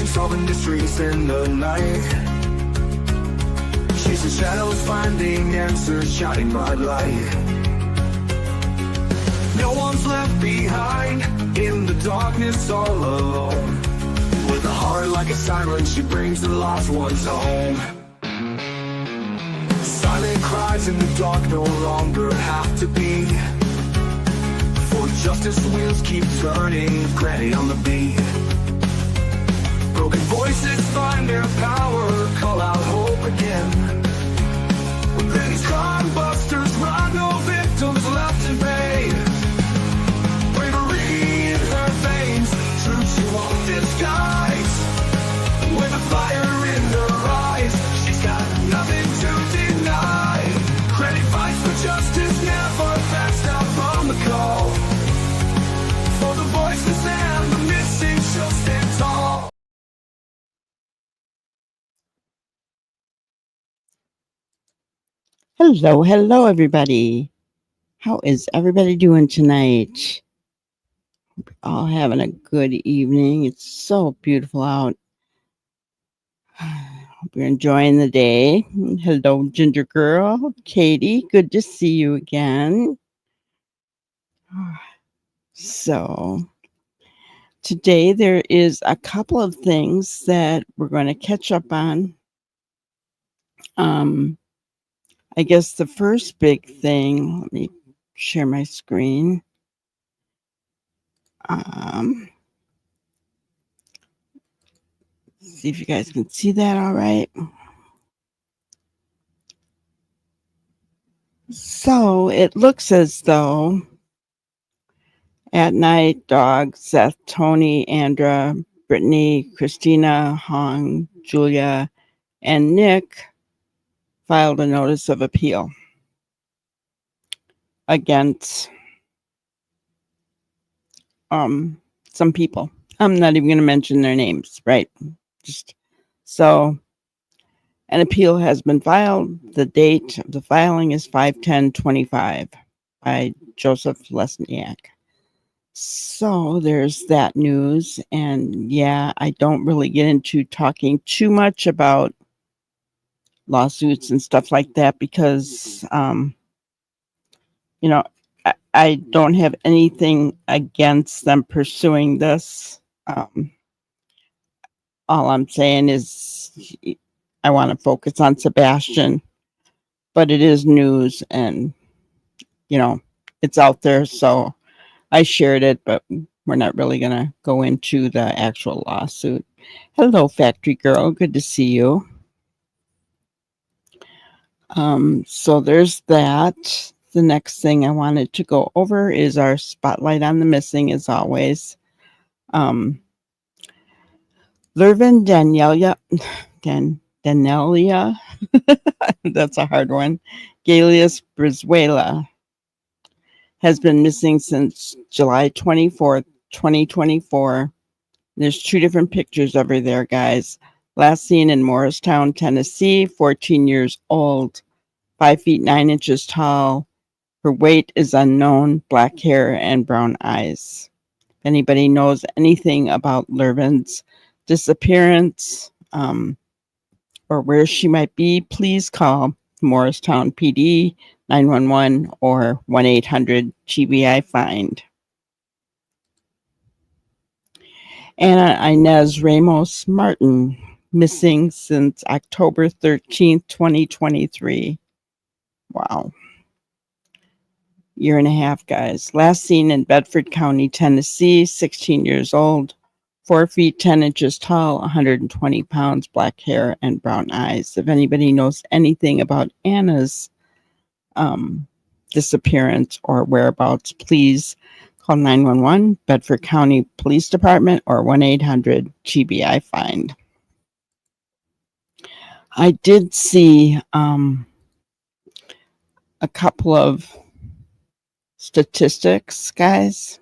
watching, solving mysteries in the night. Chasing shadows, finding answers, shining bright light. No one's left behind, in the darkness all alone. With a heart like a siren, she brings the lost ones home. Silent cries in the dark no longer have to be, for justice wheels keep turning, granny on the beat. Broken voices find their power, call out hope again. When these crime busters run, no victims left in vain. Bravery in her veins, truth she won't disguise. With a fire in her eyes, she's got nothing to deny. Granny fights for justice, never backs down from the call. For the voiceless and the missing, she'll stand tall. Hello, hello, everybody. How is everybody doing tonight? All having a good evening. It's so beautiful out. Hope you're enjoying the day. Hello, Ginger Girl. Katie, good to see you again. So, today there is a couple of things that we're going to catch up on. I guess the first big thing, let me share my screen. See if you guys can see that all right. So it looks as though at night, Dog, Seth, Tony, Andra, Brittany, Christina, Hong, Julia, and Nick filed a notice of appeal against some people. I'm not even going to mention their names, right? Just so an appeal has been filed. The date of the filing is 5/10/25 by Joseph Lesniak. So there's that news. And yeah, I don't really get into talking too much about lawsuits and stuff like that because, I don't have anything against them pursuing this. All I'm saying is I want to focus on Sebastian, but it is news and, it's out there. So I shared it, but we're not really going to go into the actual lawsuit. Hello, Factory Girl. Good to see you. So there's that. The next thing I wanted to go over is our spotlight on the missing, as always. Lervin Danelia, that's a hard one, Galeas Brizuela, has been missing since July 24th, 2024. There's 2 different pictures of her there, guys. Last seen in Morristown, Tennessee, 14 years old, 5 feet 9 inches tall. Her weight is unknown, black hair and brown eyes. If anybody knows anything about Lervin's disappearance or where she might be, please call Morristown PD 911 or 1-800-GBI-FIND. Ana Inez Ramos Martin, missing since October 13th, 2023. Wow. Year and a half, guys. Last seen in Bedford County, Tennessee, 16 years old, 4 feet 10 inches tall, 120 pounds, black hair and brown eyes. If anybody knows anything about Anna's disappearance or whereabouts, please call 911, Bedford County Police Department, or 1-800-GBI-FIND. I did see a couple of statistics, guys.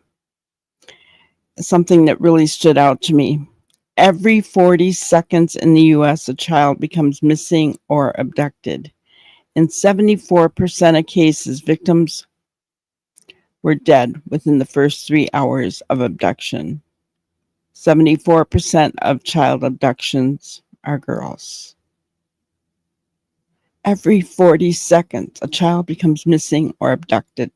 Something that really stood out to me. Every 40 seconds in the U.S., a child becomes missing or abducted. In 74% of cases, victims were dead within the first 3 hours of abduction. 74% of child abductions are girls. Every 40 seconds, a child becomes missing or abducted.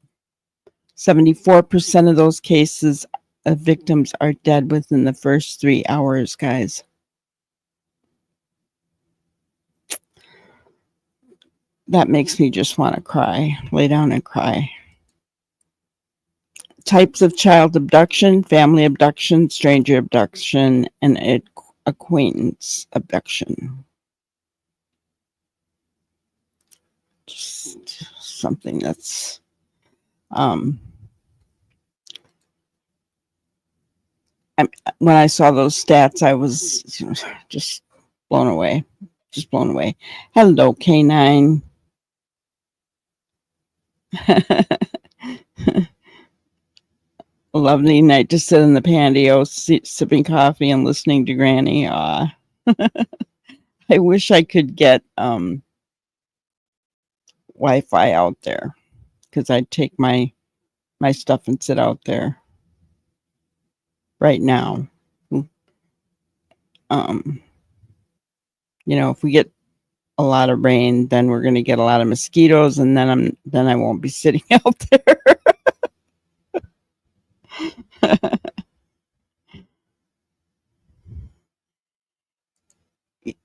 74% of those cases of victims are dead within the first 3 hours, guys. That makes me just want to cry, lay down and cry. Types of child abduction: family abduction, stranger abduction, and acquaintance abduction. Just something that's when I saw those stats, I was just blown away. Just blown away. Hello, K9. A lovely night to sit in the patio, sipping coffee and listening to Granny. I wish I could get Wi-Fi out there, because I'd take my stuff and sit out there right now. If we get a lot of rain, then we're going to get a lot of mosquitoes, and then I won't be sitting out there.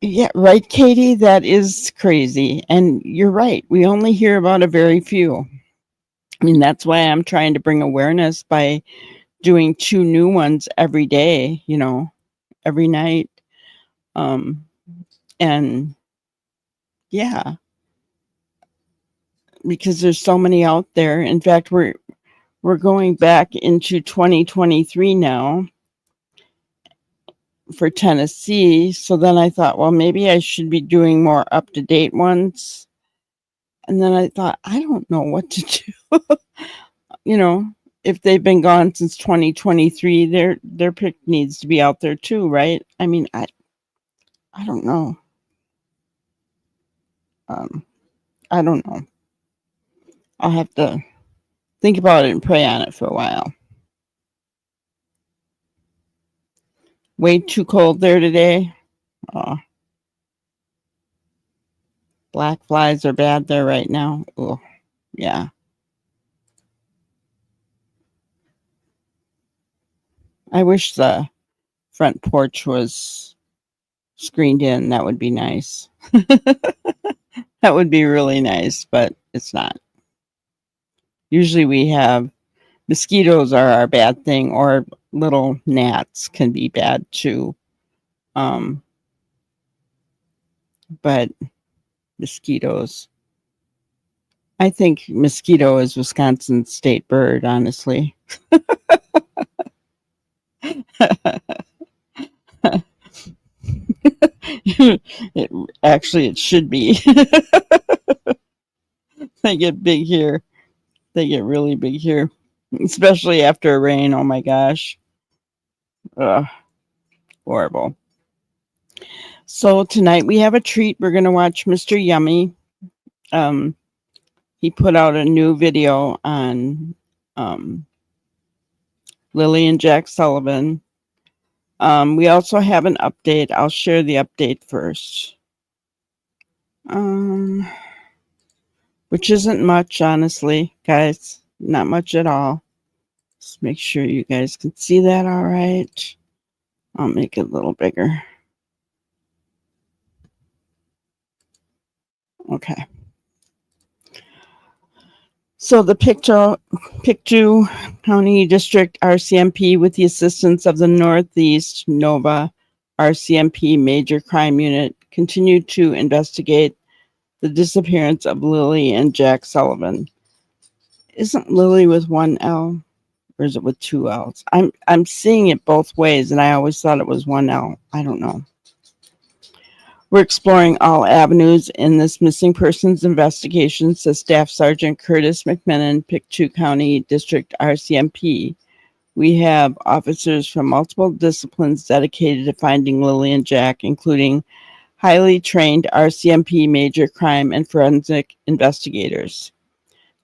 Yeah, right, Katie? That is crazy. And you're right. We only hear about a very few. I mean, that's why I'm trying to bring awareness by doing 2 new ones every day, every night. And yeah, because there's so many out there. In fact, we're going back into 2023 now for Tennessee. So then I thought, well, maybe I should be doing more up-to-date ones. And then I thought, I don't know what to do. If they've been gone since 2023, their pick needs to be out there too, right? I mean, I don't know. I don't know. I'll have to think about it and pray on it for a while. Way too cold there today. Black flies are bad there right now. Oh, yeah. I wish the front porch was screened in. That would be nice. That would be really nice, but it's not. Usually we have mosquitoes are our bad thing, or little gnats can be bad too. But mosquitoes, I think mosquito is Wisconsin's state bird, honestly. It should be. They get big here. They get really big here, especially after a rain. Oh my gosh. Ugh, horrible. So tonight we have a treat. We're going to watch Mr. Yummy. He put out a new video on Lily and Jack Sullivan. We also have an update. I'll share the update first. Which isn't much, honestly, guys. Not much at all. Just make sure you guys can see that all right. I'll make it a little bigger. Okay. So the Pictou County District RCMP, with the assistance of the Northeast Nova RCMP Major Crime Unit, continued to investigate the disappearance of Lily and Jack Sullivan. Isn't Lily with one L, or is it with 2 L's? I'm seeing it both ways, and I always thought it was 1 L. I don't know. We're exploring all avenues in this missing persons investigation, says Staff Sergeant Curtis McMenon, Pictou County District RCMP. We have officers from multiple disciplines dedicated to finding Lily and Jack, including highly trained RCMP major crime and forensic investigators.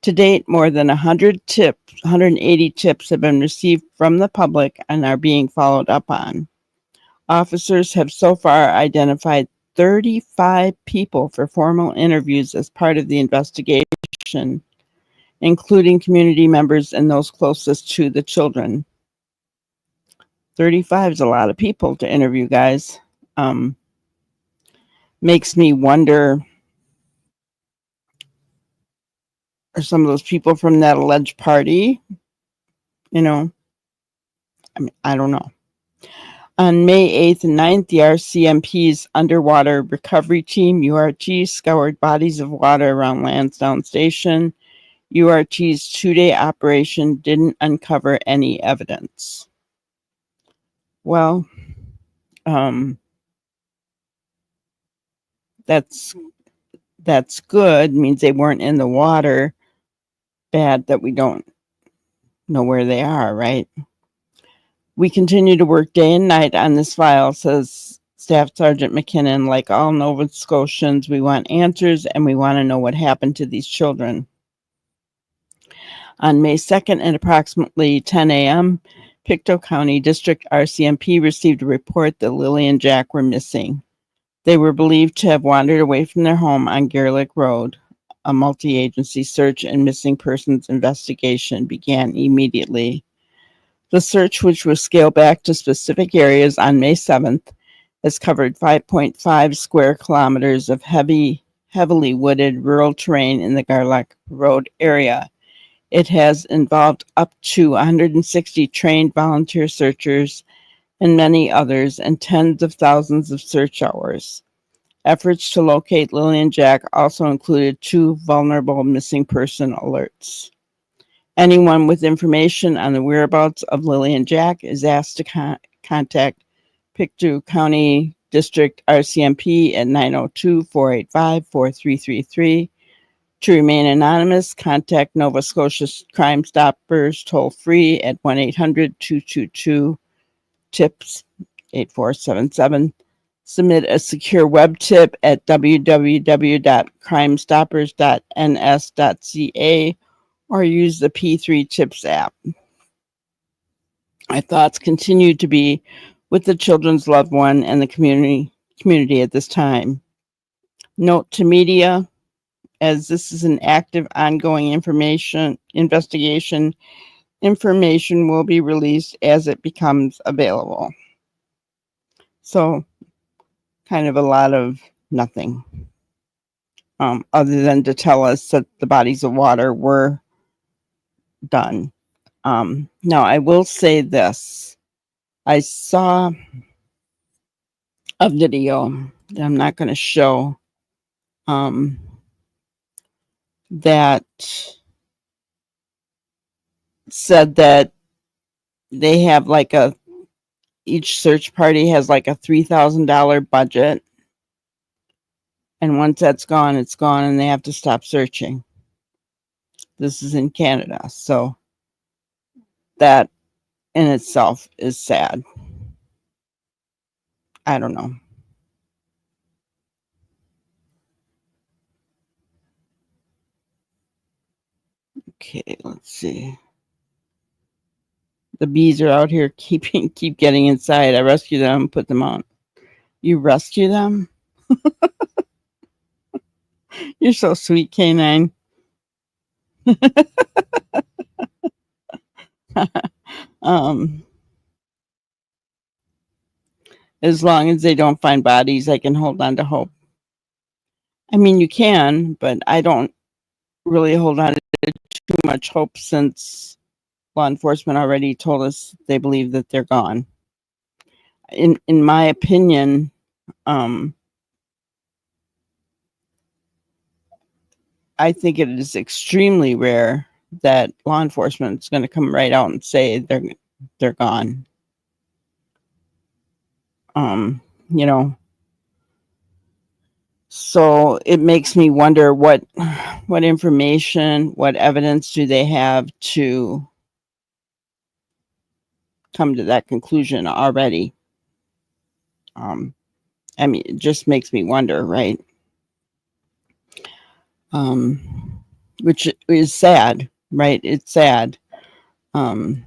To date, more than 180 tips have been received from the public and are being followed up on. Officers have so far identified 35 people for formal interviews as part of the investigation, including community members and those closest to the children. 35 is a lot of people to interview, guys. Makes me wonder, are some of those people from that alleged party? I mean, I don't know. On May 8th and 9th, the RCMP's Underwater Recovery Team, URT, scoured bodies of water around Lansdowne Station. URT's two-day operation didn't uncover any evidence. Well, that's good. It means they weren't in the water. Bad that we don't know where they are, right? We continue to work day and night on this file, says Staff Sergeant McKinnon. Like all Nova Scotians, we want answers and we want to know what happened to these children. On May 2nd at approximately 10 a.m., Pictou County District RCMP received a report that Lily and Jack were missing. They were believed to have wandered away from their home on Garlick Road. A multi-agency search and missing persons investigation began immediately. The search, which was scaled back to specific areas on May 7th, has covered 5.5 square kilometers of heavily wooded rural terrain in the Garlick Road area. It has involved up to 160 trained volunteer searchers and many others, and tens of thousands of search hours. Efforts to locate Lily and Jack also included 2 vulnerable missing person alerts. Anyone with information on the whereabouts of Lily and Jack is asked to contact Pictou County District RCMP at 902-485-4333. To remain anonymous, contact Nova Scotia Crime Stoppers toll-free at 1-800-222-TIPS 8477. Submit a secure web tip at www.crimestoppers.ns.ca or use the P3 Tips app. My thoughts continue to be with the children's loved one and the community at this time. Note to media, as this is an active, ongoing investigation, information will be released as it becomes available. So, kind of a lot of nothing, other than to tell us that the bodies of water were done. Now, I will say this. I saw a video that I'm not going to show that said that they have each search party has like a $3,000 budget. And once that's gone, it's gone and they have to stop searching. This is in Canada. So that in itself is sad. I don't know. Okay, let's see. The bees are out here keep getting inside. I rescue them, put them out. You rescue them? You're so sweet, Canine. As long as they don't find bodies, I can hold on to hope. I mean, you can, but I don't really hold on to too much hope since law enforcement already told us they believe that they're gone. In my opinion, I think it is extremely rare that law enforcement is going to come right out and say they're gone. So it makes me wonder what information, what evidence do they have to come to that conclusion already? I mean, it just makes me wonder, right? Which is sad, right? It's sad um,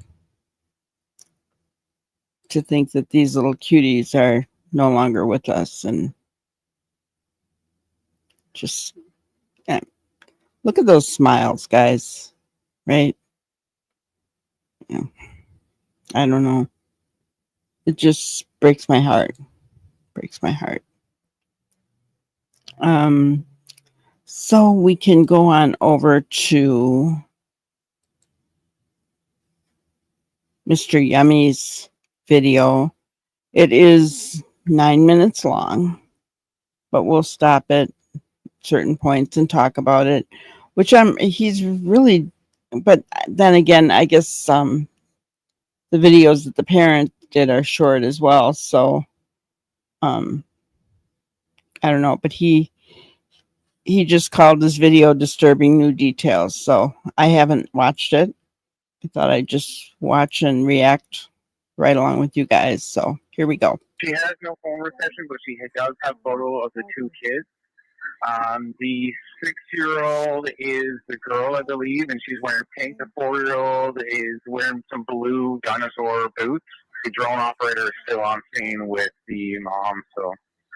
to think that these little cuties are no longer with us, and just yeah, look at those smiles, guys. Right? Yeah, I don't know. It just breaks my heart. Breaks my heart. Um, so we can go on over to Mr. Yummy's video. It is 9 minutes long, but we'll stop at certain points and talk about it, which he's really, but then again, I guess the videos that the parent did are short as well. So um, I don't know, but he just called this video disturbing new details. So I haven't watched it. I thought I'd just watch and react right along with you guys. So here we go. She has no phone reception, but she does have photo of the two kids. The 6-year-old is the girl, I believe, and she's wearing pink. The 4-year-old is wearing some blue dinosaur boots. The drone operator is still on scene with the mom, so.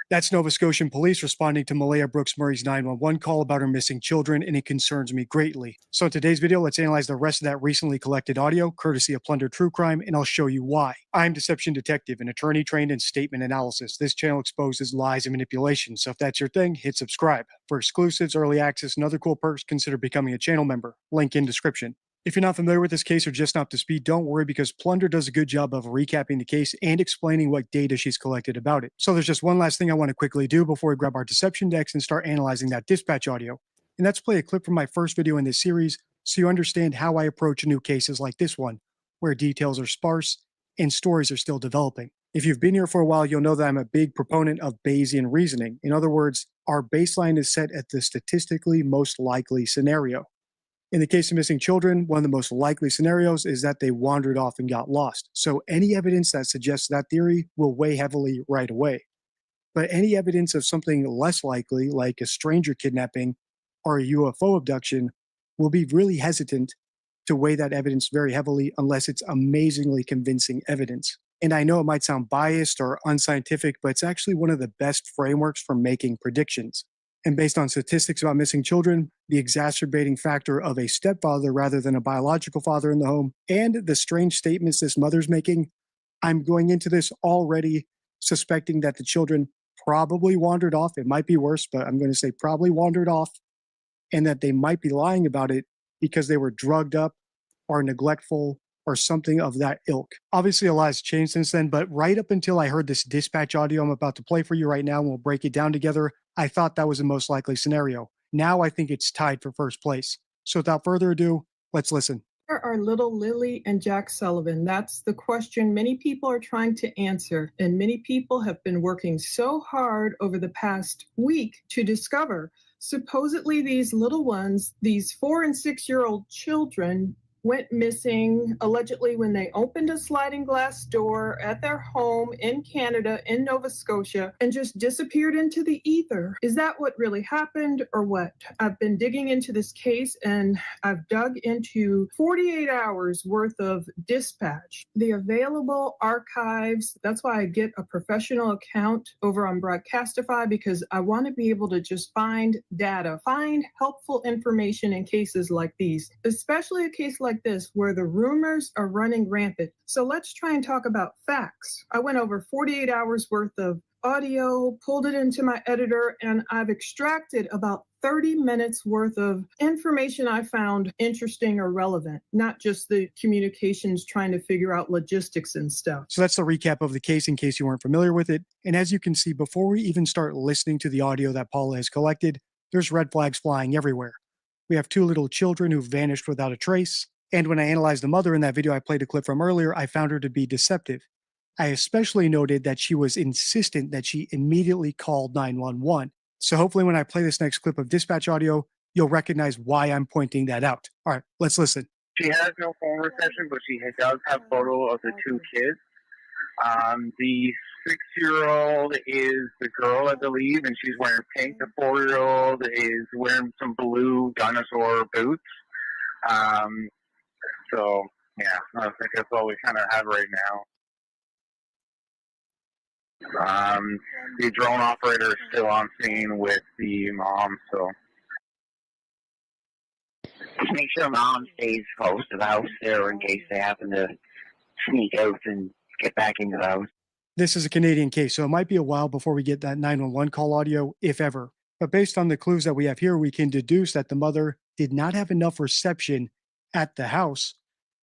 That's Nova Scotian police responding to Malaya Brooks Murray's 911 call about her missing children, and it concerns me greatly. So in today's video, let's analyze the rest of that recently collected audio, courtesy of Plunder True Crime, and I'll show you why. I'm Deception Detective, an attorney trained in statement analysis. This channel exposes lies and manipulation, so if that's your thing, hit subscribe. For exclusives, early access, and other cool perks, consider becoming a channel member. Link in description. If you're not familiar with this case or just not up to speed, don't worry, because Plunder does a good job of recapping the case and explaining what data she's collected about it. So there's just one last thing I want to quickly do before we grab our deception decks and start analyzing that dispatch audio. And that's play a clip from my first video in this series so you understand how I approach new cases like this one, where details are sparse and stories are still developing. If you've been here for a while, you'll know that I'm a big proponent of Bayesian reasoning. In other words, our baseline is set at the statistically most likely scenario. In the case of missing children, one of the most likely scenarios is that they wandered off and got lost. So any evidence that suggests that theory will weigh heavily right away. But any evidence of something less likely, like a stranger kidnapping or a UFO abduction, will be really hesitant to weigh that evidence very heavily unless it's amazingly convincing evidence. And I know it might sound biased or unscientific, but it's actually one of the best frameworks for making predictions. And based on statistics about missing children, the exacerbating factor of a stepfather rather than a biological father in the home, and the strange statements this mother's making, I'm going into this already suspecting that the children probably wandered off. It might be worse, but I'm going to say probably wandered off, and that they might be lying about it because they were drugged up or neglectful or something of that ilk. Obviously, a lot has changed since then, but right up until I heard this dispatch audio I'm about to play for you right now, and we'll break it down together, I thought that was the most likely scenario. Now I think it's tied for first place. So without further ado, let's listen. Where are little Lily and Jack Sullivan? That's the question many people are trying to answer, and many people have been working so hard over the past week to discover. Supposedly these little ones, these 4 and 6-year-old children, went missing allegedly when they opened a sliding glass door at their home in Canada, in Nova Scotia, and just disappeared into the ether. Is that what really happened or what? I've been digging into this case, and I've dug into 48 hours worth of dispatch. The available archives, that's why I get a professional account over on Broadcastify, because I want to be able to just find data, find helpful information in cases like these, especially a case like this where the rumors are running rampant. So let's try and talk about facts. I went over 48 hours worth of audio, pulled it into my editor, and I've extracted about 30 minutes worth of information I found interesting or relevant, not just the communications trying to figure out logistics and stuff. So that's the recap of the case in case you weren't familiar with it. And as you can see, before we even start listening to the audio that Paula has collected, there's red flags flying everywhere. We have 2 little children who vanished without a trace. And when I analyzed the mother in that video I played a clip from earlier, I found her to be deceptive. I especially noted that she was insistent that she immediately called 911. So hopefully when I play this next clip of dispatch audio, you'll recognize why I'm pointing that out. All right, let's listen. She has no phone reception, but she does have photo of the two kids. The 6-year-old is the girl, I believe, and she's wearing pink. The 4-year-old is wearing some blue dinosaur boots. So yeah, I think that's all we kind of have right now. The drone operator is still on scene with the mom, so Just make sure mom stays close to the house there in case they happen to sneak out and get back into the house. This is a Canadian case, so it might be a while before we get that 911 call audio, if ever. But based on the clues that we have here, we can deduce that the mother did not have enough reception at the house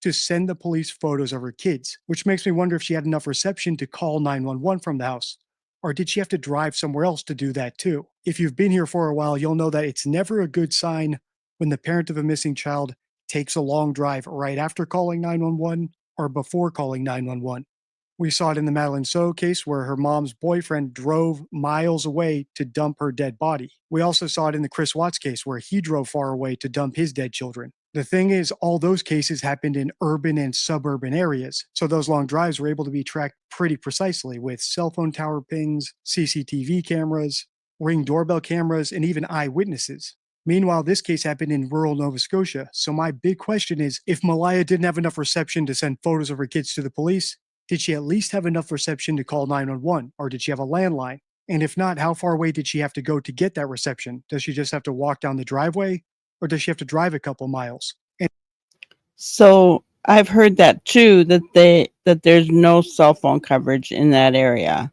to send the police photos of her kids, which makes me wonder if she had enough reception to call 911 from the house. Or did she have to drive somewhere else to do that too? If you've been here for a while, you'll know that it's never a good sign when the parent of a missing child takes a long drive right after calling 911 or before calling 911. We saw it in the Madeline So case where her mom's boyfriend drove miles away to dump her dead body. We also saw it in the Chris Watts case where he drove far away to dump his dead children. The thing is, all those cases happened in urban and suburban areas, so those long drives were able to be tracked pretty precisely with cell phone tower pings, CCTV cameras, Ring doorbell cameras, and even eyewitnesses. Meanwhile, this case happened in rural Nova Scotia, so my big question is, if Malaya didn't have enough reception to send photos of her kids to the police, did she at least have enough reception to call 911, or did she have a landline? And if not, how far away did she have to go to get that reception? Does she just have to walk down the driveway, or does she have to drive a couple miles? So I've heard that too, that there's no cell phone coverage in that area.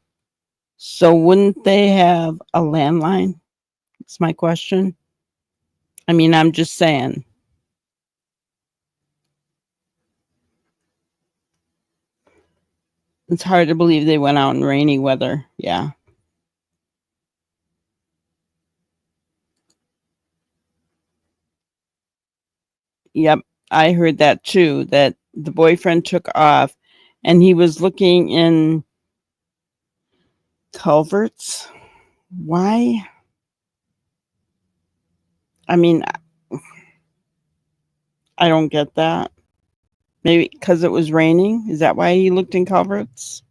So wouldn't they have a landline? That's my question. I mean, I'm just saying. It's hard to believe they went out in rainy weather. Yeah. Yep. I heard that too, that the boyfriend took off and he was looking in culverts. Why? I mean, I don't get that. Maybe because it was raining. Is that why he looked in culverts?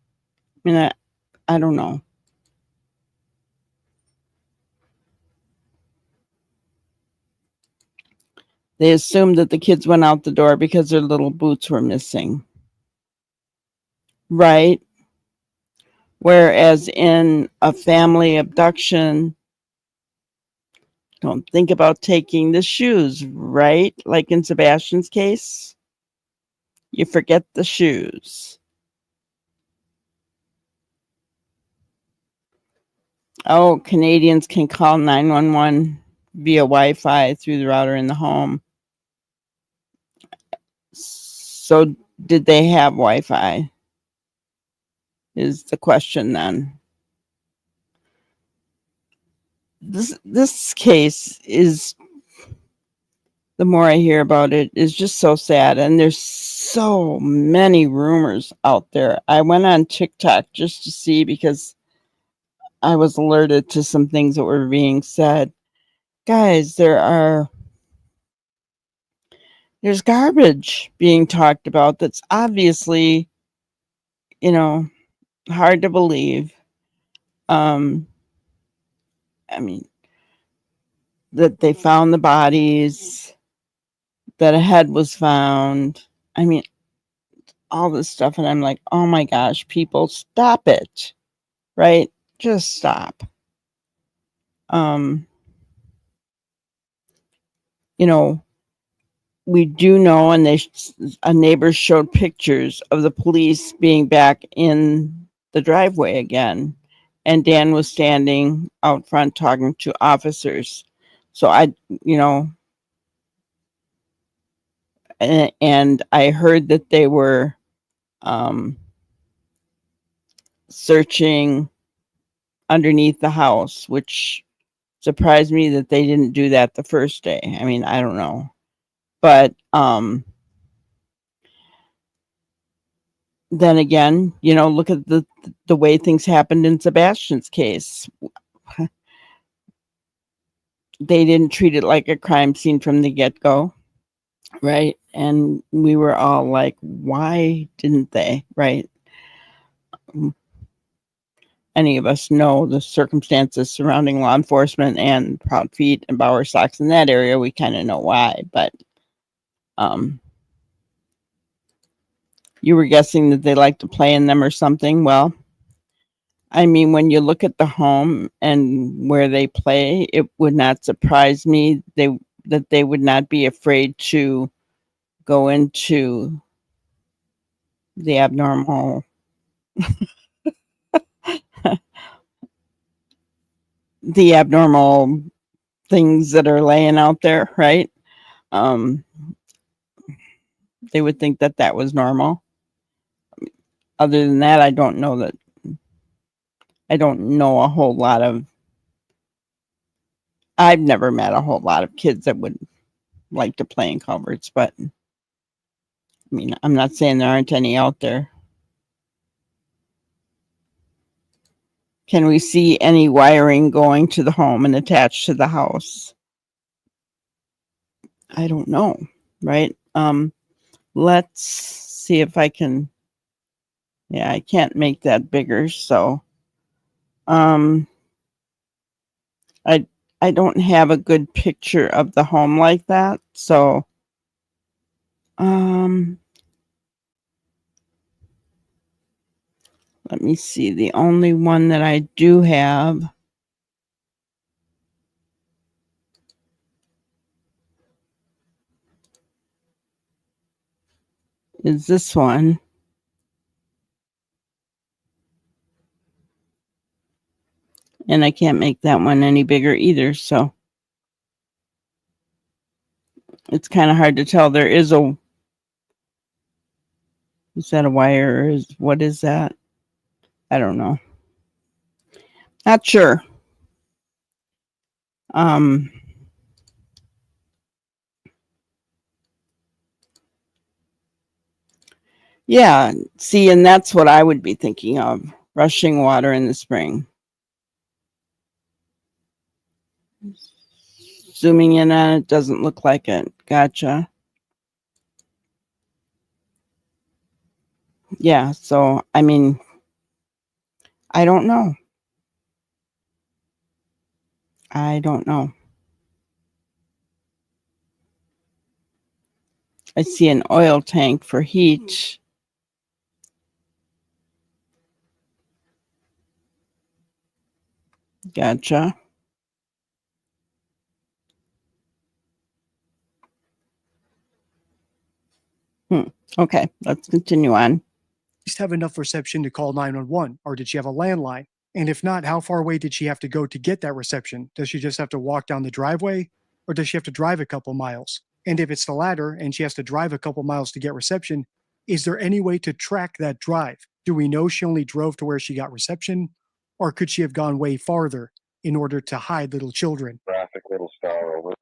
I mean, I don't know. They assumed that the kids went out the door because their little boots were missing. Right? Whereas in a family abduction, don't think about taking the shoes, right? Like in Sebastian's case, you forget the shoes. Oh, Canadians can call 911 via Wi-Fi through the router in the home. So did they have Wi-Fi? Is the question then. This case is, the more I hear about it, is just so sad. And there's so many rumors out there. I went on TikTok just to see because I was alerted to some things that were being said. Guys, there's garbage being talked about that's obviously, hard to believe. I mean, that they found the bodies, that a head was found. I mean, all this stuff. And I'm like, oh my gosh, people, stop it. Right? Just stop. We do know, and a neighbor showed pictures of the police being back in the driveway again. And Dan was standing out front talking to officers. So and I heard that they were searching underneath the house, which surprised me that they didn't do that the first day. I mean, I don't know. But then again, look at the way things happened in Sebastian's case. They didn't treat it like a crime scene from the get-go, right? And we were all like, why didn't they, right? Any of us know the circumstances surrounding law enforcement and Proud Feet and Bower Stocks in that area. We kind of know why, but You were guessing that they like to play in them or something. Well, I mean, when you look at the home and where they play, it would not surprise me that they would not be afraid to go into the abnormal the abnormal things that are laying out there, right? Um, they would think that that was normal. Other than that, I don't know a whole lot of. I've never met a whole lot of kids that would like to play in culverts, but I mean, I'm not saying there aren't any out there. Can we see any wiring going to the home and attached to the house? I don't know, right? Let's see if I can. Yeah, I can't make that bigger, so I I don't have a good picture of the home like that, so let me see. The only one that I do have is this one. And I can't make that one any bigger either, so it's kind of hard to tell. There is a is that a wire or is what is that? I don't know. Not sure. Um yeah, see, and that's what I would be thinking of. Rushing water in the spring. Zooming in on it doesn't look like it. Gotcha. Yeah, so I mean, I don't know. I don't know. I see an oil tank for heat. Gotcha. Okay, let's continue on. Least have enough reception to call 911, or did she have a landline? And if not, how far away did she have to go to get that reception? Does she just have to walk down the driveway, or does she have to drive a couple miles? And if it's the latter and she has to drive a couple miles to get reception, is there any way to track that drive? Do we know she only drove to where she got reception, or could she have gone way farther in order to hide little children? Traffic, little star over.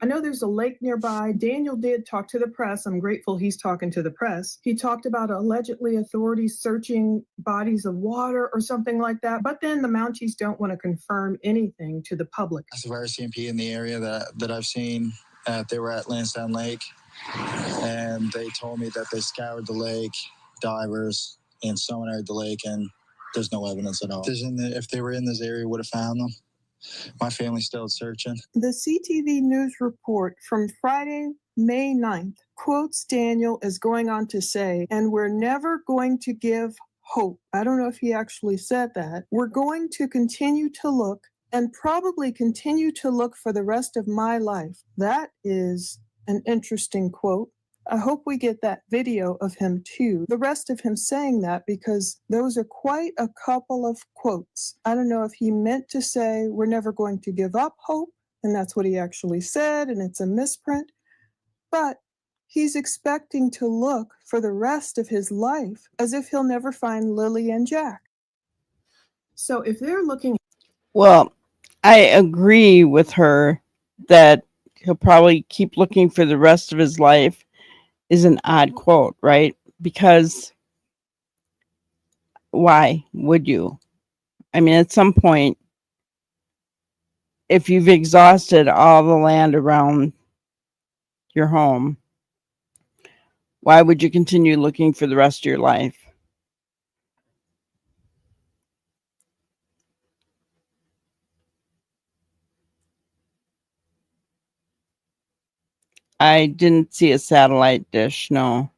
I know there's a lake nearby. Daniel did talk to the press. I'm grateful he's talking to the press. He talked about allegedly authorities searching bodies of water or something like that. But then the Mounties don't want to confirm anything to the public. Of RCMP in the area that I've seen. They were at Lansdowne Lake, and they told me that they scoured the lake, divers, and sonared the lake, and there's no evidence at all. If they were in this area, would have found them. My family's still searching. The CTV News report from Friday, May 9th, quotes Daniel as going on to say, and we're never going to give hope. I don't know if he actually said that. We're going to continue to look and probably continue to look for the rest of my life. That is an interesting quote. I hope we get that video of him too. The rest of him saying that, because those are quite a couple of quotes. I don't know if he meant to say we're never going to give up hope, and that's what he actually said, and it's a misprint. But he's expecting to look for the rest of his life as if he'll never find Lily and Jack. So if they're looking... Well, I agree with her that he'll probably keep looking for the rest of his life is an odd quote, right? Because why would you? I mean, at some point, if you've exhausted all the land around your home, why would you continue looking for the rest of your life? I didn't see a satellite dish, no.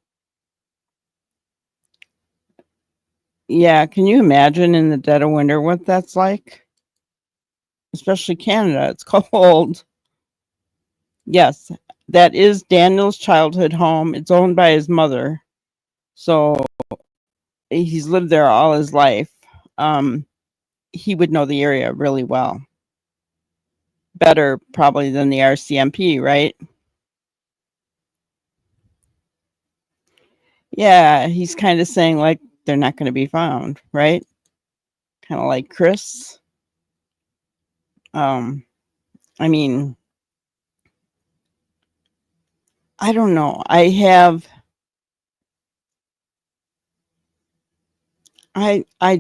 Yeah, can you imagine in the dead of winter what that's like? Especially Canada, it's cold. Yes, that is Daniel's childhood home. It's owned by his mother. So he's lived there all his life. He would know the area really well. Better probably than the RCMP, right? Yeah, he's kind of saying like they're not going to be found, right? Kind of like Chris. I mean, I don't know. I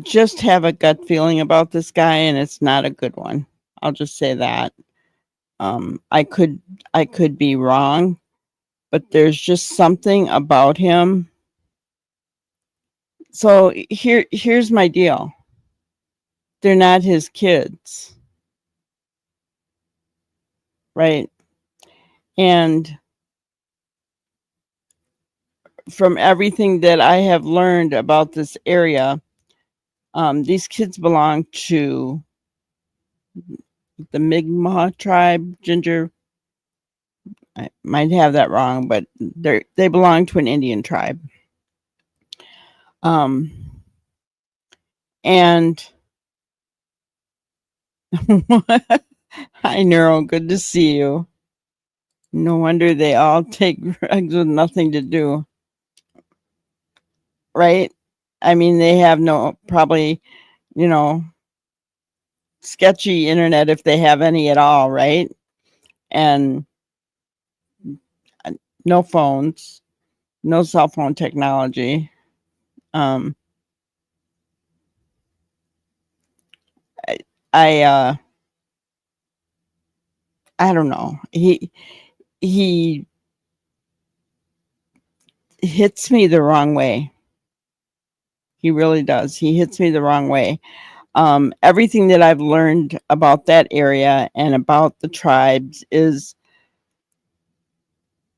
just have a gut feeling about this guy, and it's not a good one. I'll just say that. I could be wrong, but there's just something about him. So here's my deal. They're not his kids, right? And from everything that I have learned about this area, these kids belong to the Mi'kmaq tribe, Ginger. I might have that wrong, but they belong to an Indian tribe. And hi, Neuro, good to see you. No wonder they all take drugs with nothing to do, right? I mean, they have no probably, you know, sketchy internet if they have any at all, right? And no phones, no cell phone technology. Um, I I don't know. He hits me the wrong way. He really does. He hits me the wrong way. Everything that I've learned about that area and about the tribes is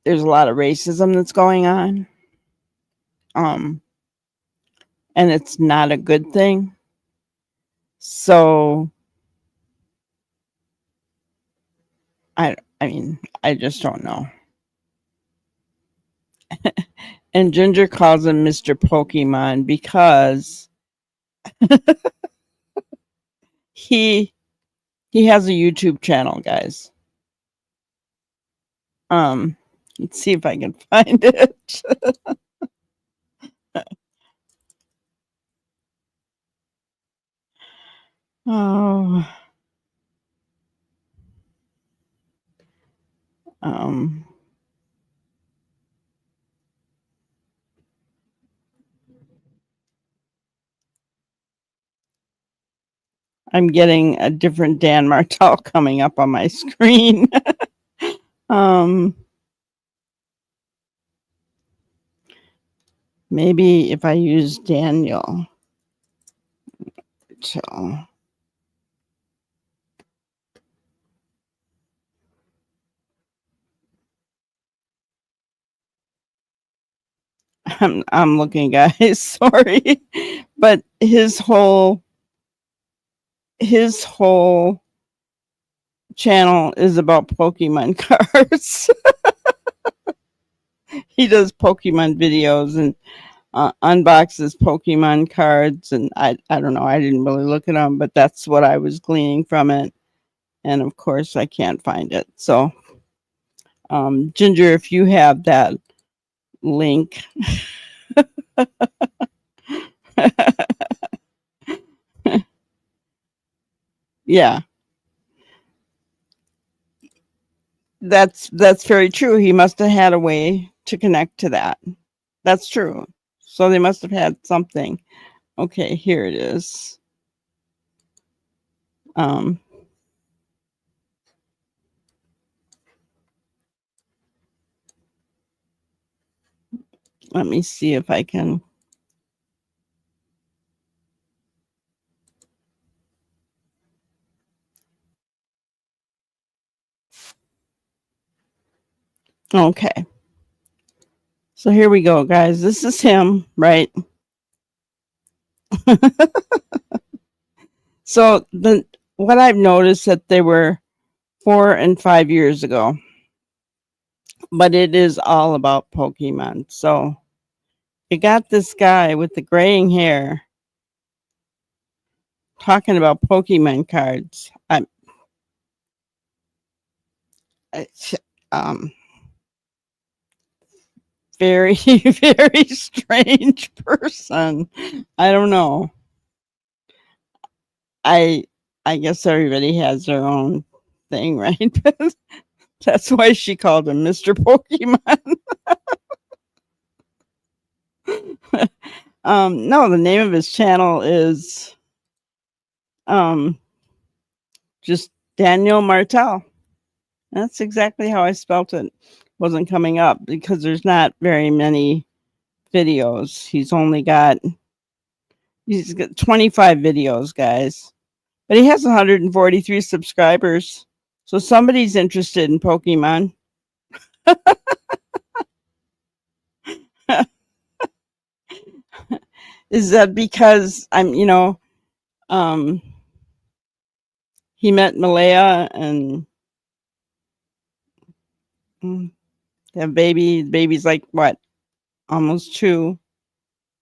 there's a lot of racism that's going on. And it's not a good thing. So I mean, I just don't know. And Ginger calls him Mr. Pokemon because he has a YouTube channel, guys. Let's see if I can find it. Oh, um, I'm getting a different Dan Martell coming up on my screen. Maybe if I use Daniel. So I'm looking, guys. Sorry, but his whole channel is about Pokemon cards. He does Pokemon videos and unboxes Pokemon cards, and I don't know. I didn't really look at them, but that's what I was gleaning from it. And of course, I can't find it. So, Ginger, if you have that link. Yeah, that's very true. He must have had a way to connect to that. That's true. So they must have had something. Okay, here it is. Um, Let me see if I can. Okay. So here we go, guys. This is him, right? So what I've noticed that they were 4 and 5 years ago, but it is all about Pokemon. So you got this guy with the graying hair talking about Pokemon cards. It's, um, very, very strange person. I don't know. I I guess everybody has their own thing, right? That's why she called him Mr. Pokemon. No, the name of his channel is just Daniel Martel. That's exactly how I spelt it. Wasn't coming up because there's not very many videos. He's got 25 videos, guys. But he has 143 subscribers. So somebody's interested in Pokemon. Is that because he met Malaya and they have baby. The baby's like what? Almost 2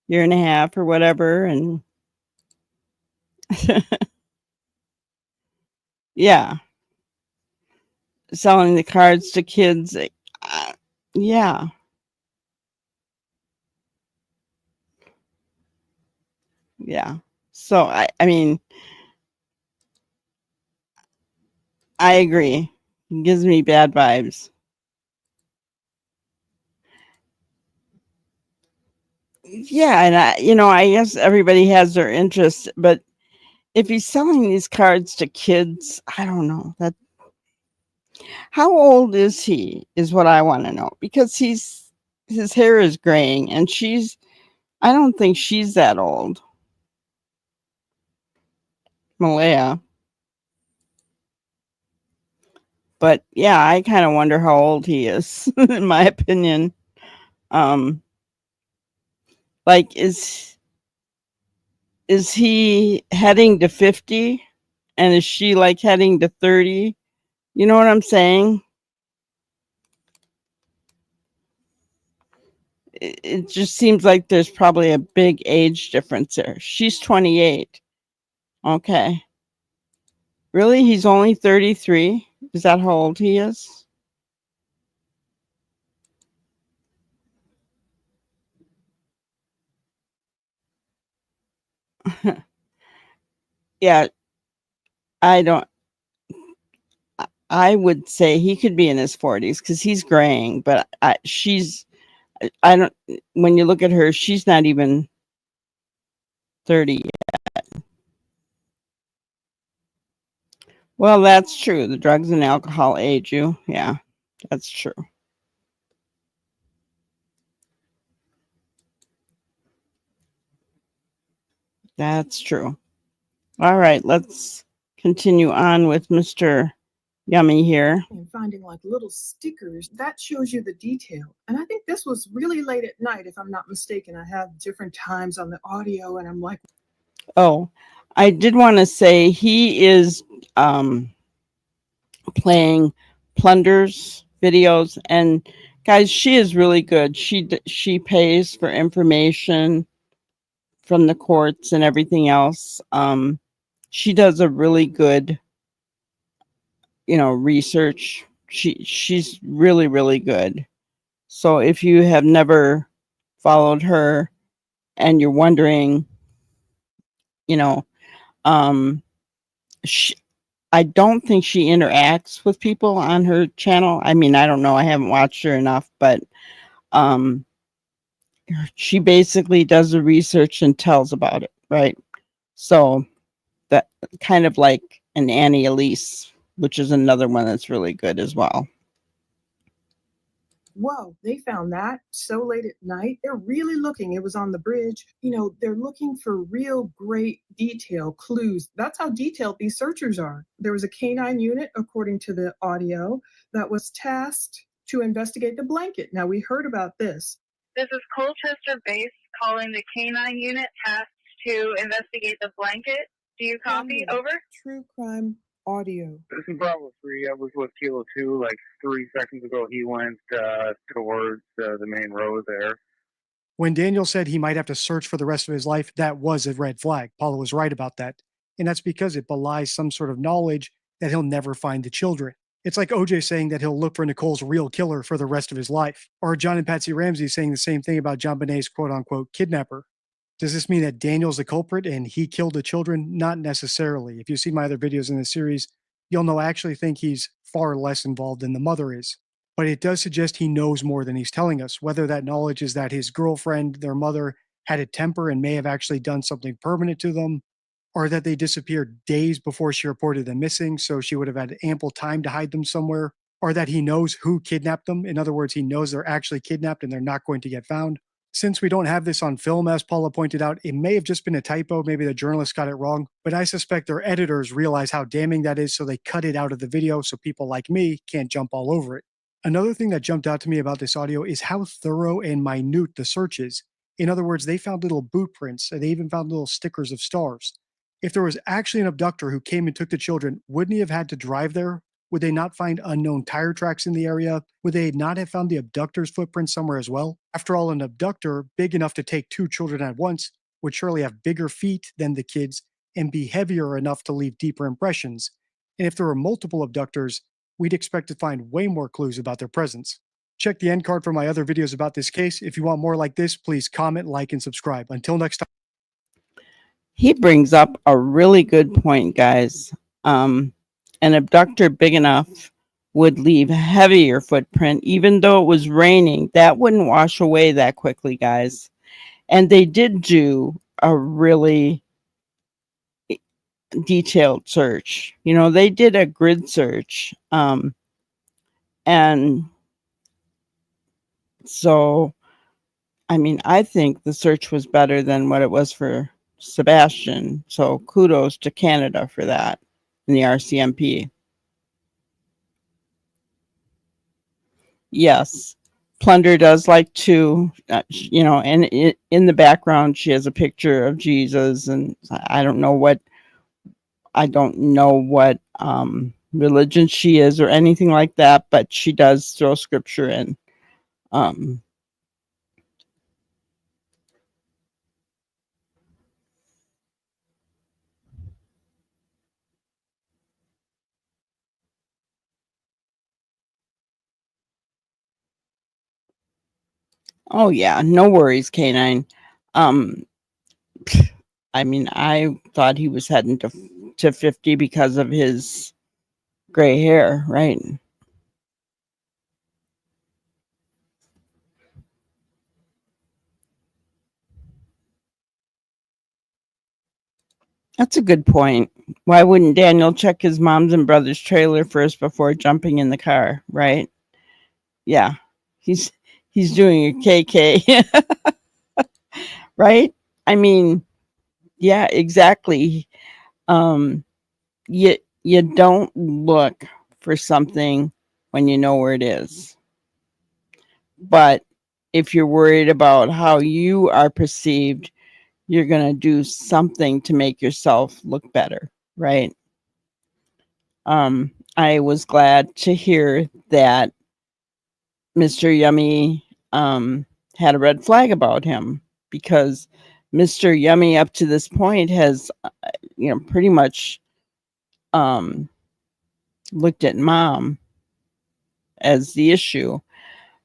year and a half or whatever. And yeah, selling the cards to kids. Yeah. Yeah. So I mean, I agree. It gives me bad vibes. Yeah, and I guess everybody has their interest, but if he's selling these cards to kids, I don't know. That how old is he is what I want to know because his hair is graying and I don't think she's that old. Malaya. But yeah, I kind of wonder how old he is in my opinion. Like is he heading to 50 and is she like heading to 30? You know what I'm saying? It just seems like there's probably a big age difference there. She's 28. Okay. Really? He's only 33? Is that how old he is? Yeah, I don't I would say he could be in his 40s cuz he's graying, but I don't when you look at her, she's not even 30 yet. Well, that's true. The drugs and alcohol age you. Yeah, that's true. That's true. All right, let's continue on with Mr. Yummy here. And finding like little stickers that shows you the detail. And I think this was really late at night, if I'm not mistaken. I have different times on the audio, and I'm like, Oh, I did want to say he is playing Plunder's videos, and guys, she is really good. She pays for information from the courts and everything else. She does a really good, research. She's really, really good. So if you have never followed her and you're wondering, you know, um, she, I don't think she interacts with people on her channel. I mean, I don't know. I haven't watched her enough, but um, she basically does the research and tells about it, right? So that kind of like an Annie Elise, which is another one that's really good as well. whoa, they found that so late at night. They're really looking. It was on the bridge. They're looking for real great detail, clues. That's how detailed these searchers are. There was a canine unit, according to the audio, that was tasked to investigate the blanket. Now, we heard about this. This is Colchester Base calling the K-9 unit tasked to investigate the blanket. Do you copy? Over. True crime audio. This is Bravo 3. I was with Kilo 2 like 3 seconds ago. He went towards the main road there. When Daniel said he might have to search for the rest of his life, that was a red flag. Paula was right about that. And that's because it belies some sort of knowledge that he'll never find the children. It's like OJ saying that he'll look for Nicole's real killer for the rest of his life. Or John and Patsy Ramsey saying the same thing about John Bonet's quote-unquote kidnapper. Does this mean that Daniel's the culprit and he killed the children? Not necessarily. If you've seen my other videos in this series, you'll know I actually think he's far less involved than the mother is. But it does suggest he knows more than he's telling us, whether that knowledge is that his girlfriend, their mother, had a temper and may have actually done something permanent to them, or that they disappeared days before she reported them missing, so she would have had ample time to hide them somewhere, or that he knows who kidnapped them. In other words, he knows they're actually kidnapped and they're not going to get found. Since we don't have this on film, as Paula pointed out, it may have just been a typo. Maybe the journalist got it wrong, but I suspect their editors realize how damning that is, so they cut it out of the video so people like me can't jump all over it. Another thing that jumped out to me about this audio is how thorough and minute the search is. In other words, they found little boot prints and they even found little stickers of stars. If there was actually an abductor who came and took the children, wouldn't he have had to drive there? Would they not find unknown tire tracks in the area? Would they not have found the abductor's footprint somewhere as well? After all, an abductor big enough to take 2 children at once would surely have bigger feet than the kids and be heavier enough to leave deeper impressions. And if there were multiple abductors, we'd expect to find way more clues about their presence. Check the end card for my other videos about this case. If you want more like this, please comment, like, and subscribe. Until next time. He brings up a really good point, guys. An abductor big enough would leave heavier footprint, even though it was raining. That wouldn't wash away that quickly, guys. And they did do a really detailed search. You know, they did a grid search. And so, I mean, I think the search was better than what it was for Sebastian. So kudos to Canada for that in the RCMP. Yes, Plunder does like to, you know, and in the background she has a picture of Jesus, and I don't know what religion she is or anything like that, but she does throw scripture in. Oh yeah, no worries, K9. I mean, I thought he was heading to 50 because of his gray hair, right? That's a good point. Why wouldn't Daniel check his mom's and brother's trailer first before jumping in the car, right? Yeah, he's doing a KK, right? I mean, yeah, exactly. You don't look for something when you know where it is. But if you're worried about how you are perceived, you're going to do something to make yourself look better, right? I was glad to hear that Mr. Yummy had a red flag about him, because Mr. Yummy up to this point has, you know, pretty much looked at Mom as the issue,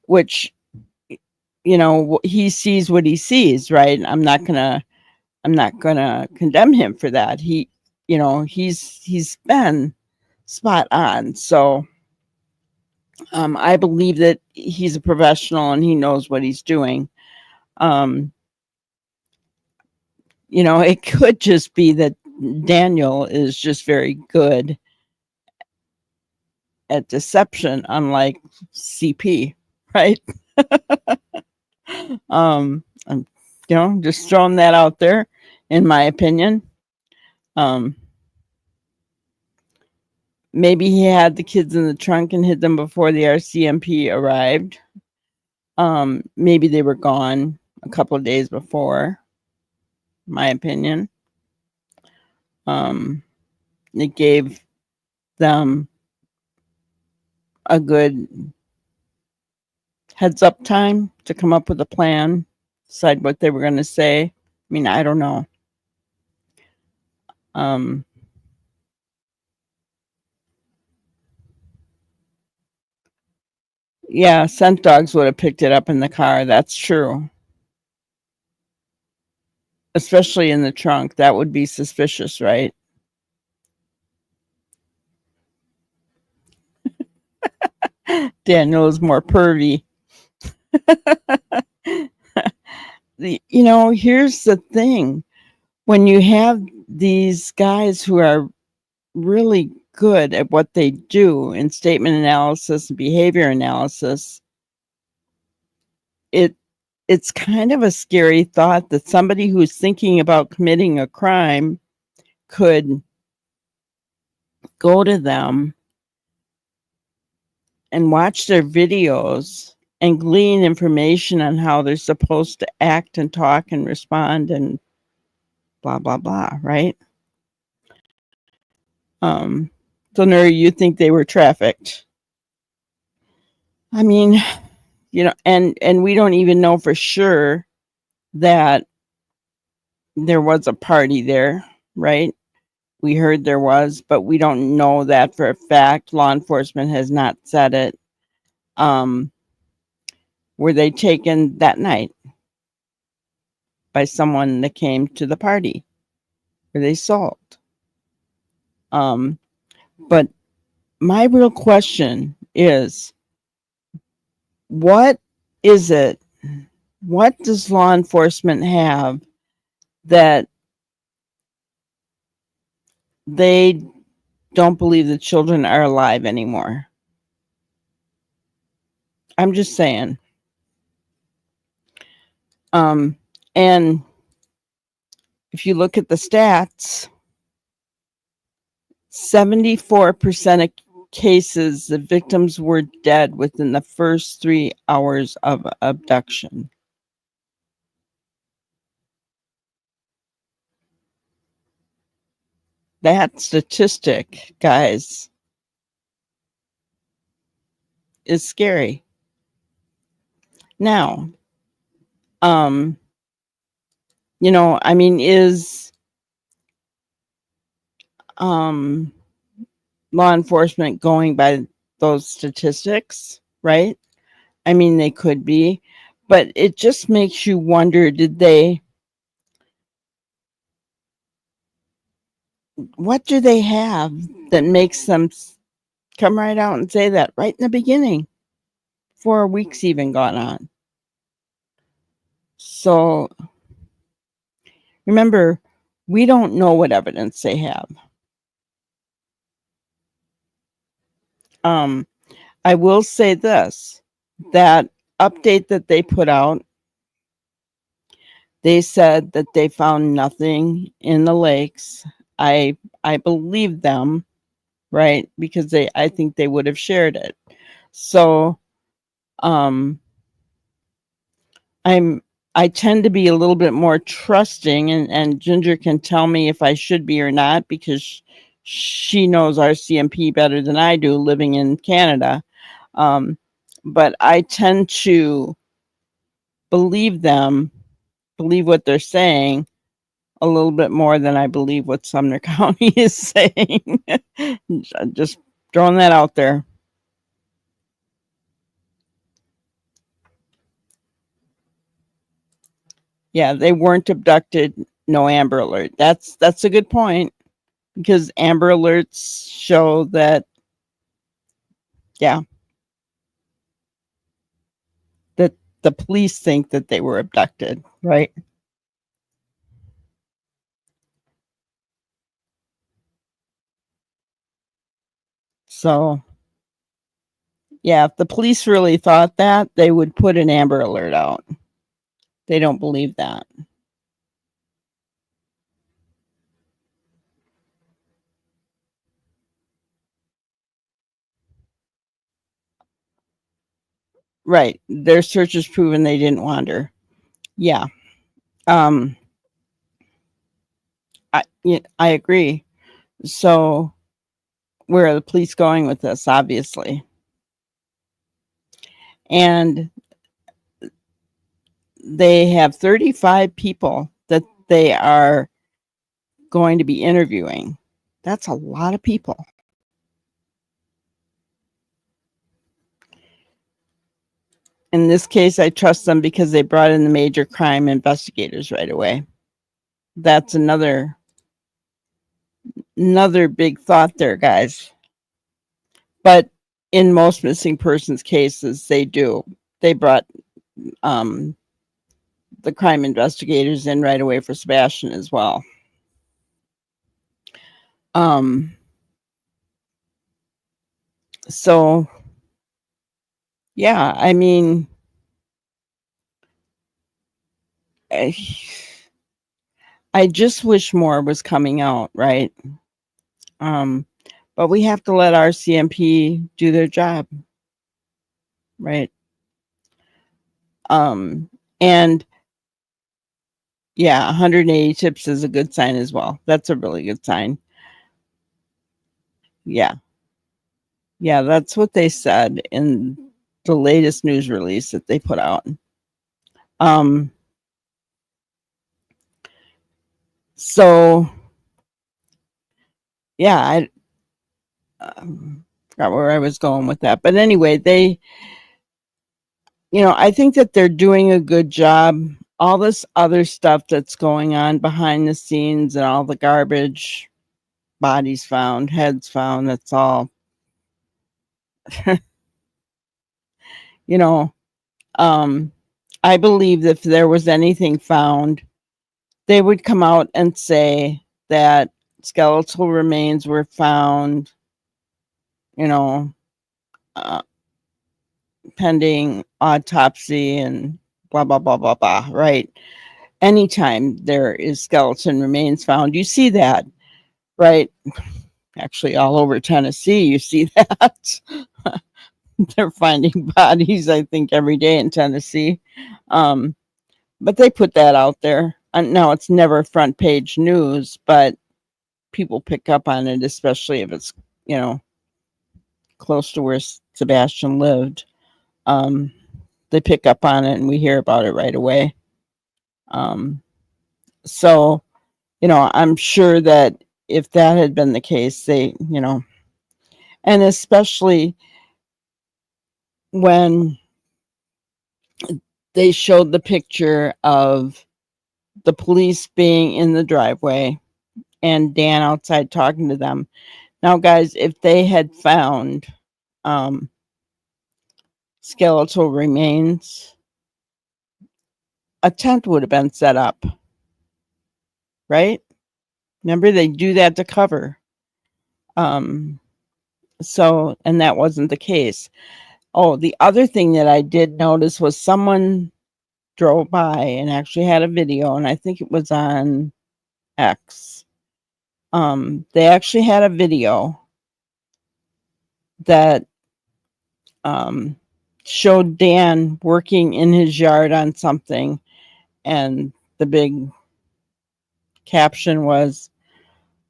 which, you know, he sees what he sees, right? I'm not gonna condemn him for that. He, you know, he's been spot on. So I believe that he's a professional and he knows what he's doing. You know, it could just be that Daniel is just very good at deception, unlike CP, right? I'm, you know, just throwing that out there, in my opinion. Maybe he had the kids in the trunk and hid them before the RCMP arrived. Maybe they were gone a couple of days before, my opinion. It gave them a good heads up time to come up with a plan, decide what they were going to say. I mean, I don't know. Yeah, scent dogs would have picked it up in the car. That's true. Especially in the trunk. That would be suspicious, right? Daniel is more pervy. Here's the thing. When you have these guys who are really good at what they do in statement analysis and behavior analysis, it's kind of a scary thought that somebody who's thinking about committing a crime could go to them and watch their videos and glean information on how they're supposed to act and talk and respond and blah, blah, blah, right? So Nuri, you think they were trafficked? I mean, and we don't even know for sure that there was a party there, right? We heard there was, but we don't know that for a fact. Law enforcement has not said it. Were they taken that night by someone that came to the party? Were they sold? But my real question is, what is it? What does law enforcement have that they don't believe the children are alive anymore? I'm just saying. And if you look at the stats, 74% of cases, the victims were dead within the first 3 hours of abduction. That statistic, guys, is scary. Now, is law enforcement going by those statistics, right? I mean, they could be, but it just makes you wonder, what do they have that makes them come right out and say that right in the beginning, 4 weeks even gone on? So remember, we don't know what evidence they have. I will say this, that update that they put out, they said that they found nothing in the lakes. I believe them, right? Because I think they would have shared it. So I tend to be a little bit more trusting, and Ginger can tell me if I should be or not, because she knows RCMP better than I do, living in Canada. But I tend to believe what they're saying a little bit more than I believe what Sumner County is saying. Just throwing that out there. Yeah, they weren't abducted. No Amber Alert. That's a good point, because Amber Alerts show that, yeah, that the police think that they were abducted, right? So, yeah, if the police really thought that, they would put an Amber Alert out. They don't believe that. Right. Their search has proven they didn't want her. Yeah. Um, I agree. So where are the police going with this? Obviously. And they have 35 people that they are going to be interviewing. That's a lot of people. In this case, I trust them because they brought in the major crime investigators right away. That's another big thought there, guys. But in most missing persons cases, they do. They brought um, the crime investigators in right away for Sebastian as well. So, yeah, I mean, I just wish more was coming out, right? But we have to let our CMP do their job, right? And yeah, 180 tips is a good sign as well. That's a really good sign. Yeah. Yeah, that's what they said in the latest news release that they put out. So yeah, I forgot where I was going with that. But anyway, I think that they're doing a good job. All this other stuff that's going on behind the scenes and all the garbage, bodies found, heads found, that's all, I believe that if there was anything found, they would come out and say that skeletal remains were found, uh, pending autopsy and blah, blah, blah, blah, blah, right? Anytime there is skeleton remains found, you see that, right? Actually, all over Tennessee, you see that. They're finding bodies, I think, every day in Tennessee. But they put that out there. Now, it's never front page news, but people pick up on it, especially if it's, close to where Sebastian lived. They pick up on it and we hear about it right away. So, I'm sure that if that had been the case, they, and especially when they showed the picture of the police being in the driveway and Dan outside talking to them. Now, guys, if they had found skeletal remains, a tent would have been set up, right? Remember, they do that to cover. So, and that wasn't the case. Oh, the other thing that I did notice was someone drove by and actually had a video, and I think it was on X. They actually had a video that showed Dan working in his yard on something, and the big caption was,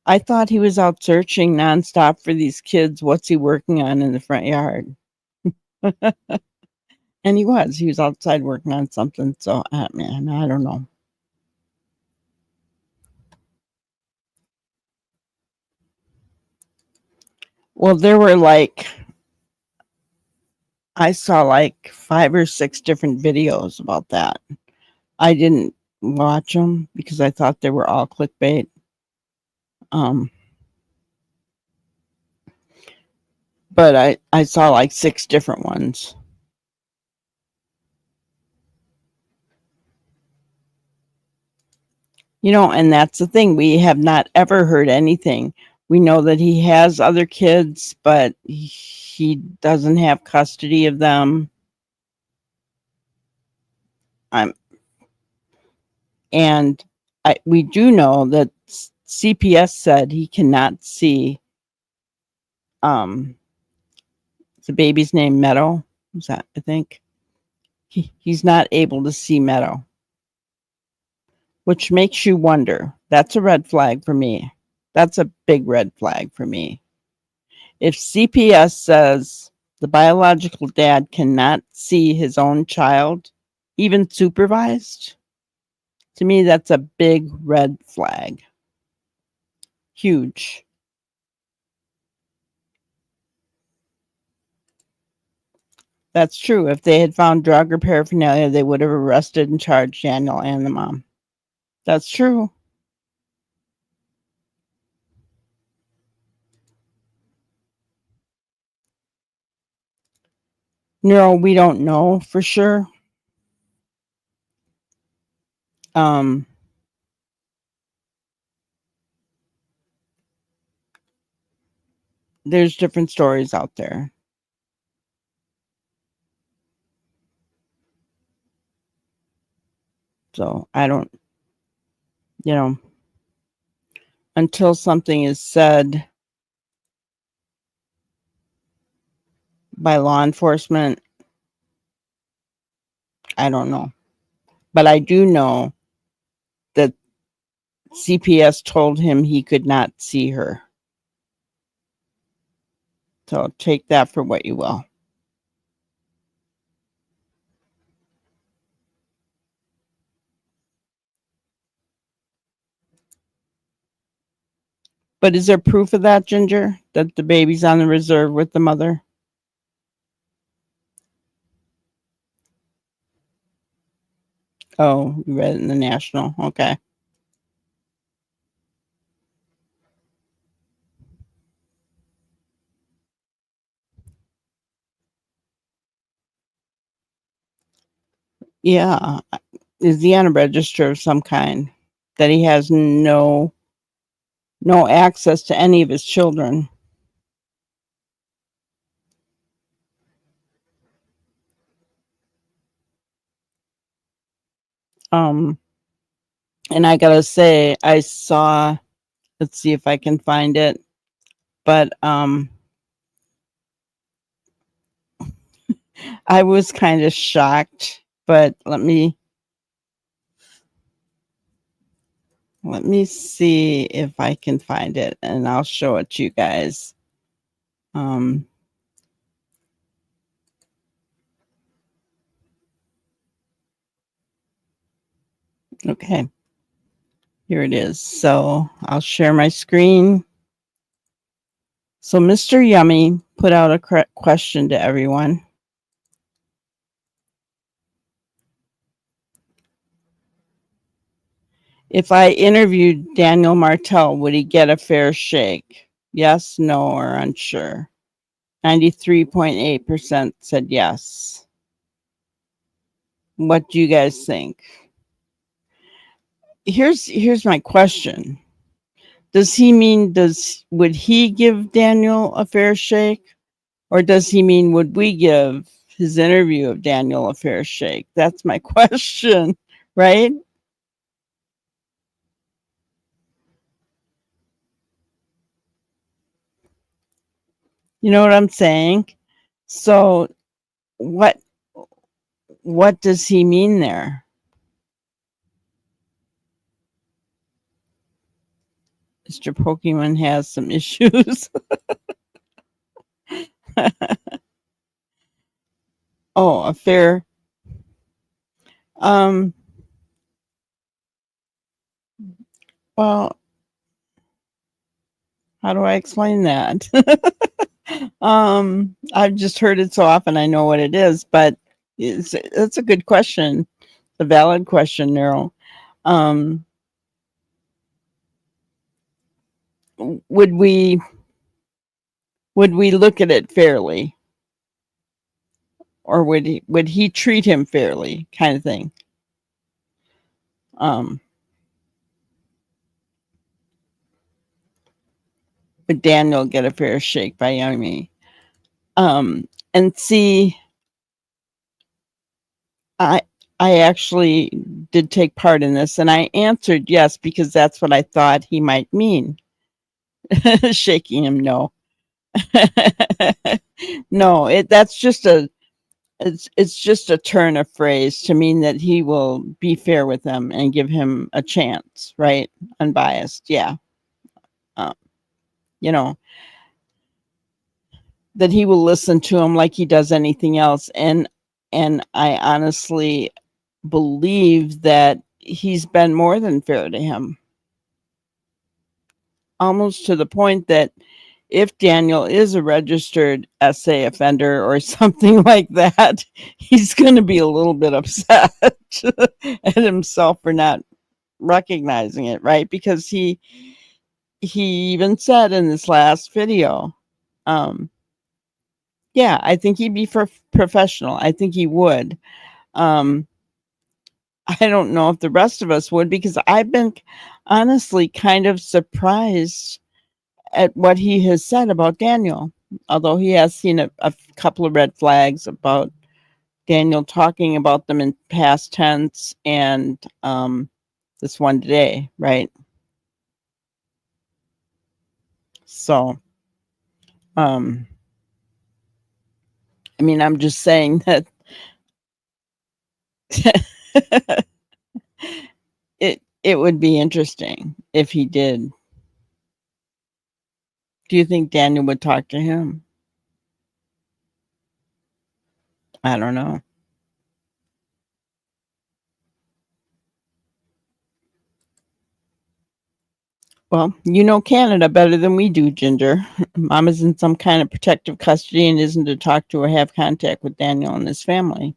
"I thought he was out searching nonstop for these kids. What's he working on in the front yard?" And he was outside working on something. So, man, I don't know. Well, I saw like 5 or 6 different videos about that. I didn't watch them because I thought they were all clickbait. But I saw like 6 different ones. And that's the thing. We have not ever heard anything. We know that he has other kids, but he doesn't have custody of them. We do know that CPS said he cannot see the baby's name, Meadow. Is that, I think? He's not able to see Meadow, which makes you wonder. That's a red flag for me. That's a big red flag for me. If CPS says the biological dad cannot see his own child, even supervised, to me, that's a big red flag. Huge. That's true. If they had found drug or paraphernalia, they would have arrested and charged Daniel and the mom. That's true. No, we don't know for sure. There's different stories out there. So I don't, until something is said by law enforcement, I don't know. But I do know that CPS told him he could not see her. So take that for what you will. But is there proof of that, Ginger? That the baby's on the reserve with the mother? Oh, you read it in the National. Okay. Yeah. Is he on a register of some kind? That he has no access to any of his children. And I gotta say, I saw, let's see if I can find it, but I was kind of shocked, but let me see if I can find it, and I'll show it to you guys. Okay, here it is. So I'll share my screen. So Mr. Yummy put out a question to everyone. If I interviewed Daniel Martell, would he get a fair shake? Yes, no, or unsure. 93.8% said yes. What do you guys think? Here's my question. Does he mean would he give Daniel a fair shake? Or does he mean would we give his interview of Daniel a fair shake? That's my question, right? You know what I'm saying? So what does he mean there? Mr. Pokemon has some issues. Oh, a fair. Well, how do I explain that? I've just heard it so often I know what it is, but it's a good question. A valid question, Neryl. Would we look at it fairly? Or would he treat him fairly, kind of thing? Would Daniel get a fair shake by Yummy? And see, I actually did take part in this, and I answered yes because that's what I thought he might mean. Shaking him, no. No, that's just a it's just a turn of phrase to mean that he will be fair with him and give him a chance, right? Unbiased, yeah. You know, that he will listen to him like he does anything else. And I honestly believe that he's been more than fair to him. Almost to the point that if Daniel is a registered SA offender or something like that, he's going to be a little bit upset at himself for not recognizing it, right? Because he even said in this last video, yeah, I think he'd be professional. I think he would. I don't know if the rest of us would, because I've been honestly kind of surprised at what he has said about Daniel, although he has seen a couple of red flags about Daniel talking about them in past tense, and this one today, right? So, I mean, I'm just saying that it would be interesting if he did. Do you think Daniel would talk to him? I don't know. Well, you know Canada better than we do, Ginger. Mama's in some kind of protective custody and isn't to talk to or have contact with Daniel and his family.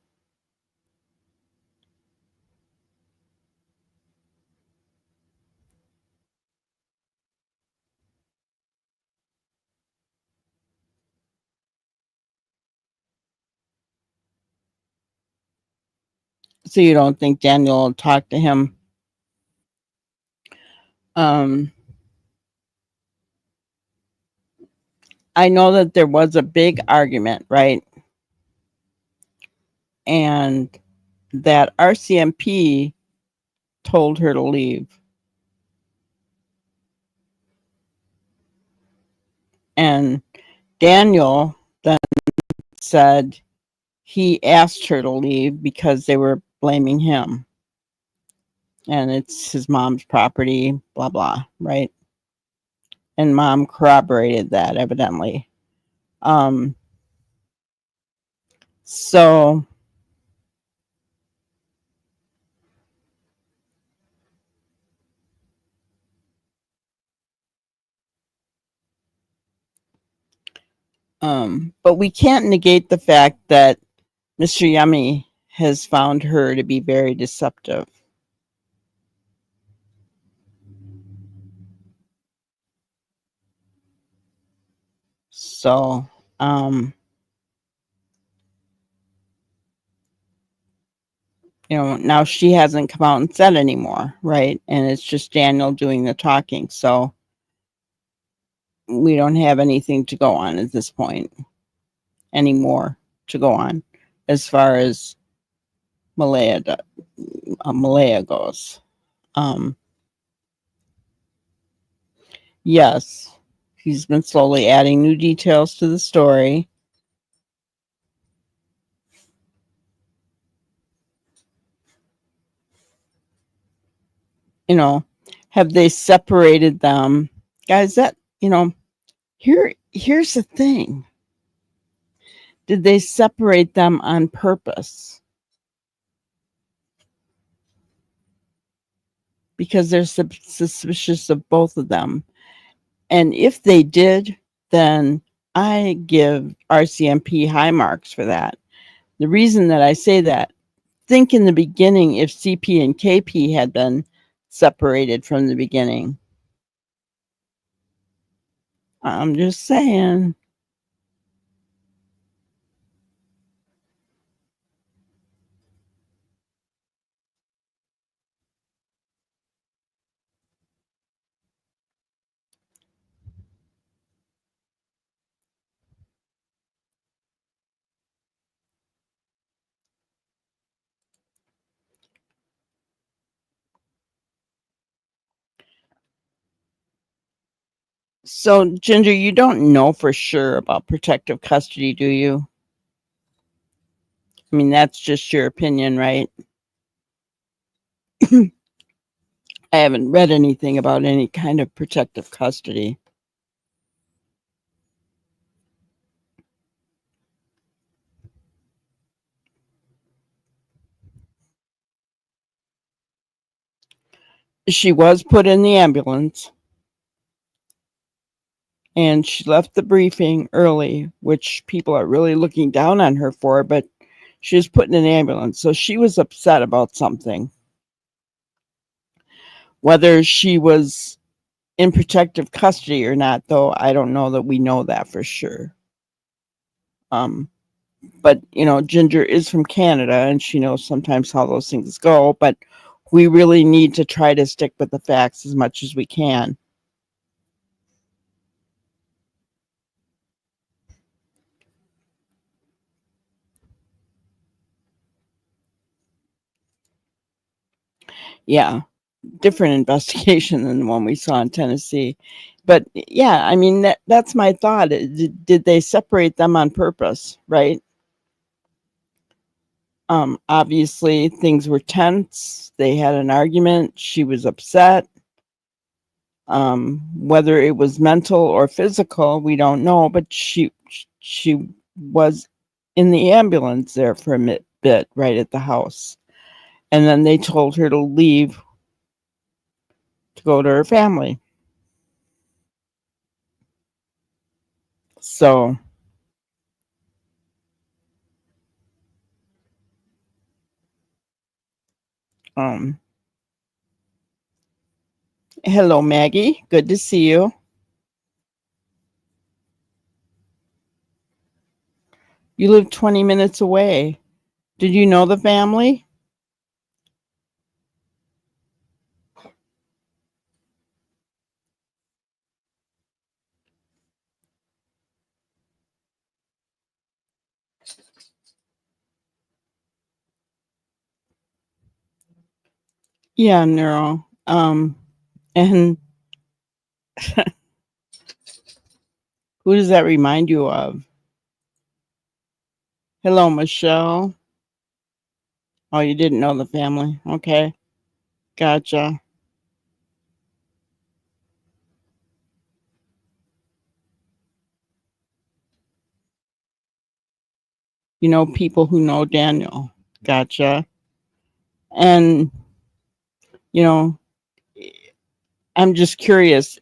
So you don't think Daniel will talk to him? I know that there was a big argument, right? And that RCMP told her to leave. And Daniel then said he asked her to leave because they were blaming him. And it's his mom's property, blah, blah, right? And mom corroborated that, evidently. So but we can't negate the fact that Mr. Yummy has found her to be very deceptive. So, now she hasn't come out and said anymore, right? And it's just Daniel doing the talking. So we don't have anything to go on at this point anymore to go on as far as Malaya goes. Yes, he's been slowly adding new details to the story. Have they separated them? Guys, that, here's the thing. Did they separate them on purpose? Because they're suspicious of both of them. And if they did, then I give RCMP high marks for that. The reason that I say that, think in the beginning if CP and KP had been separated from the beginning. I'm just saying. So, Ginger, you don't know for sure about protective custody, do you? I mean, that's just your opinion, right? I haven't read anything about any kind of protective custody. She was put in the ambulance and she left the briefing early, which people are really looking down on her for, but she was put in an ambulance. So she was upset about something. Whether she was in protective custody or not, though, I don't know that we know that for sure. But, you know, Ginger is from Canada and she knows sometimes how those things go, but we really need to try to stick with the facts as much as we can. Yeah, different investigation than the one we saw in Tennessee. But yeah, I mean, that's my thought. Did they separate them on purpose, right? Obviously, things were tense. They had an argument. She was upset. Whether it was mental or physical, we don't know. But she was in the ambulance there for a bit, right at the house, and then they told her to leave to go to her family. So, um, hello, Maggie. Good to see you. You live 20 minutes away. Did you know the family? Yeah, Neuro. And who does that remind you of? Hello, Michelle. Oh, you didn't know the family. Okay. Gotcha. You know people who know Daniel. Gotcha. And, you know, I'm just curious.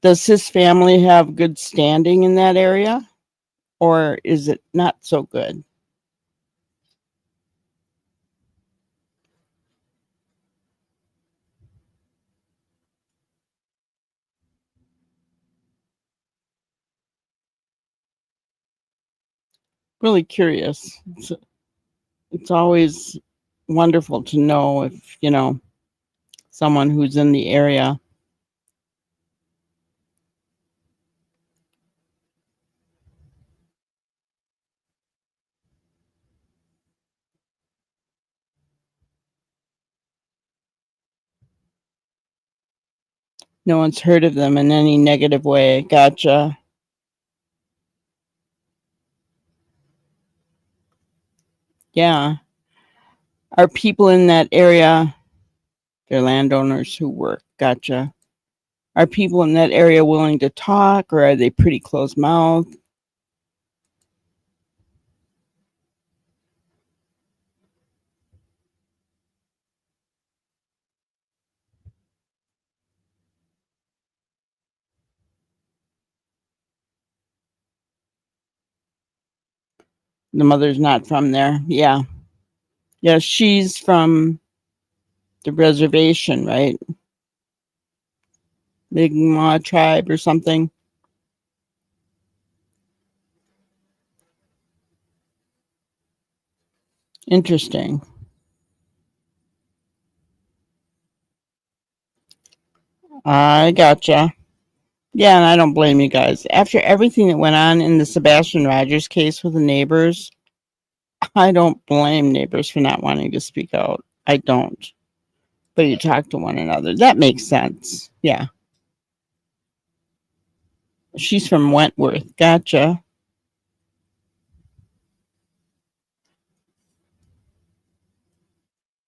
Does his family have good standing in that area? Or is it not so good? Really curious. It's always wonderful to know if, you know, someone who's in the area. No one's heard of them in any negative way. Gotcha. Yeah. Are people in that area, they're landowners who work. Gotcha. Are people in that area willing to talk or are they pretty closed mouthed? The mother's not from there. Yeah. Yeah, she's from the reservation, right? Mi'kmaq tribe or something. Interesting. I gotcha. Yeah, and I don't blame you guys. After everything that went on in the Sebastian Rogers case with the neighbors, I don't blame neighbors for not wanting to speak out. I don't. But you talk to one another. That makes sense. Yeah. She's from Wentworth. Gotcha.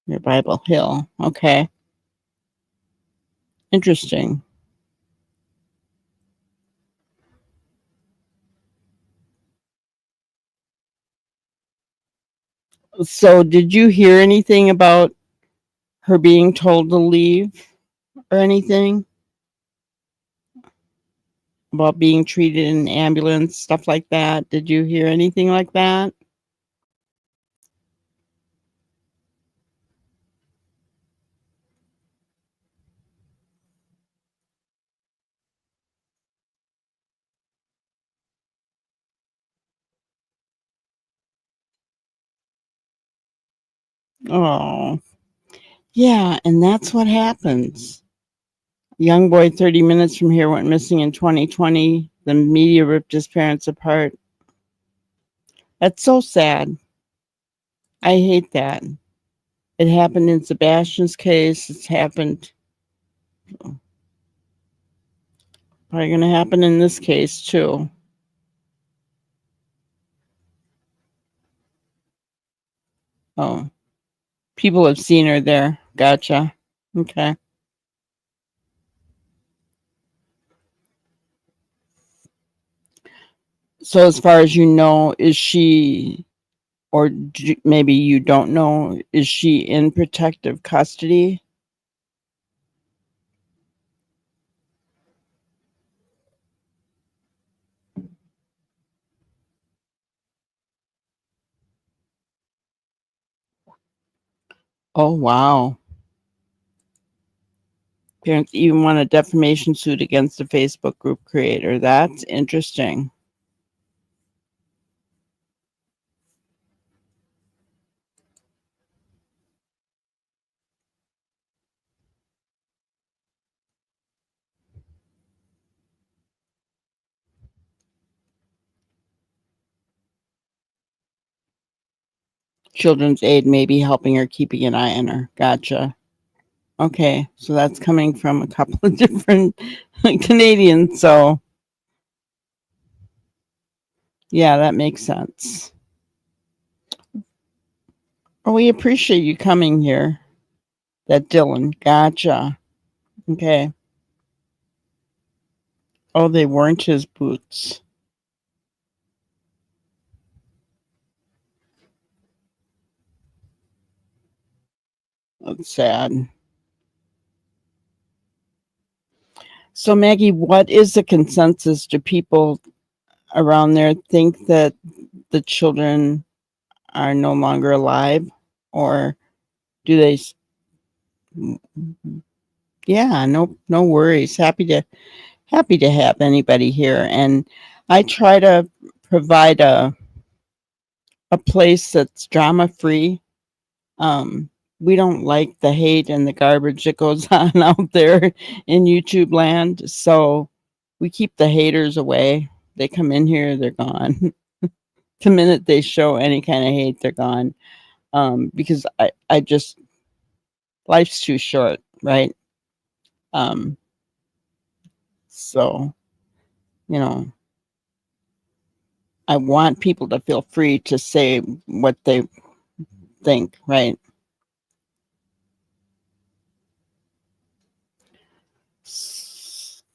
Near Bible Hill. Okay. Interesting. So, did you hear anything about her being told to leave or anything? About being treated in an ambulance, stuff like that? Did you hear anything like that? Oh, yeah, and that's what happens. Young boy 30 minutes from here went missing in 2020. The media ripped his parents apart. That's so sad. I hate that. It happened in Sebastian's case. It's happened, probably going to happen in this case too. Oh, people have seen her there. Gotcha. Okay. So, as far as you know, is she, or maybe you don't know, is she in protective custody? Oh, wow. Parents even want a defamation suit against the Facebook group creator. That's interesting. Children's Aid may be helping her, keeping an eye on her. Gotcha. Okay, so that's coming from a couple of different Canadians. So, yeah, that makes sense. Oh, we appreciate you coming here. That Dylan. Gotcha. Okay. Oh, they weren't his boots. That's sad. So, Maggie, what is the consensus? Do people around there think that the children are no longer alive, or do they? Yeah, no worries. Happy to have anybody here, and I try to provide a place that's drama free. We don't like the hate and the garbage that goes on out there in YouTube land, so we keep the haters away. They come in here, they're gone. The minute they show any kind of hate, they're gone. Because I just, life's too short, right? Um, so, you know, I want people to feel free to say what they think, right?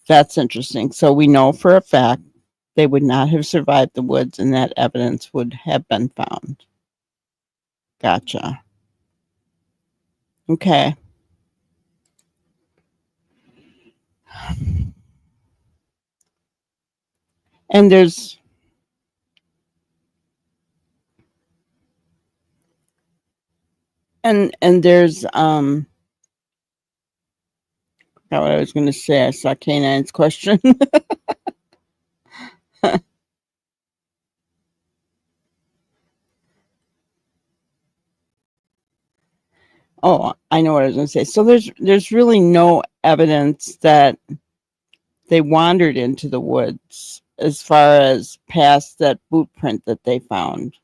That's interesting. So we know for a fact they would not have survived the woods and that evidence would have been found. Gotcha. Okay. And there's and there's forgot what I was gonna say. I saw K9's question. Oh, I know what I was gonna say. So there's really no evidence that they wandered into the woods as far as past that boot print that they found.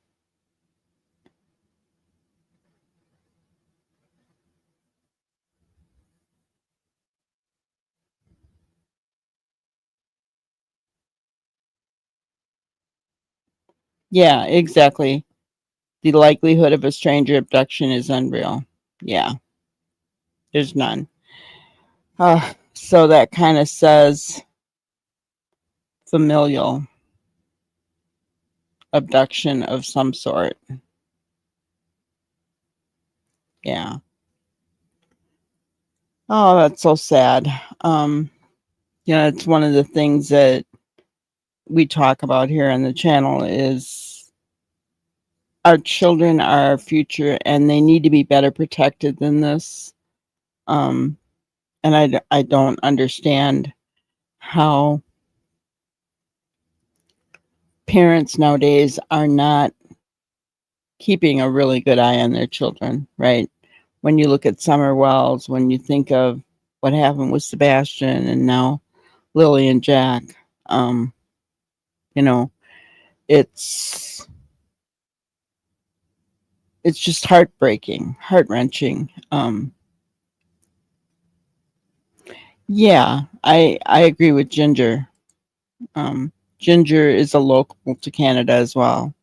Yeah, exactly. The likelihood of a stranger abduction is unreal. Yeah, there's none. So that kind of says familial abduction of some sort. Yeah. Oh, that's so sad. It's one of the things that we talk about here on the channel is our children are our future and they need to be better protected than this. And I don't understand how parents nowadays are not keeping a really good eye on their children, right? When you look at Summer Wells, when you think of what happened with Sebastian and now Lily and Jack, um, you know, it's just heartbreaking, heart-wrenching. Yeah, I agree with Ginger. Ginger is a local to Canada as well.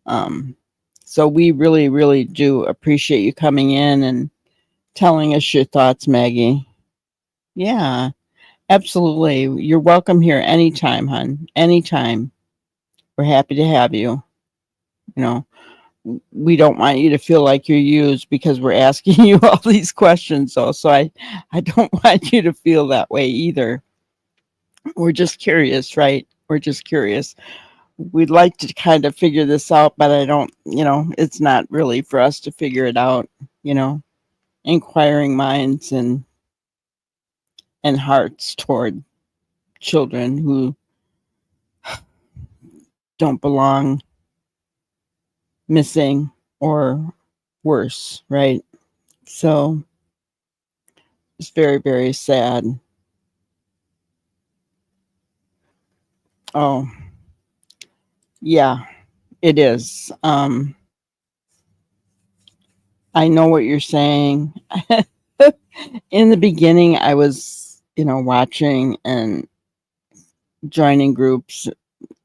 Um, so we really, really do appreciate you coming in and telling us your thoughts, Maggie. Yeah, absolutely. You're welcome here anytime, hon. Anytime. We're happy to have you. You know, we don't want you to feel like you're used because we're asking you all these questions, though. So I don't want you to feel that way either. We're just curious, right? We're just curious. We'd like to kind of figure this out, but I don't, it's not really for us to figure it out, you know, inquiring minds and hearts toward children who don't belong, missing, or worse, right? So it's very, very sad. Oh, yeah, it is. I know what you're saying. In the beginning, I was, watching and joining groups,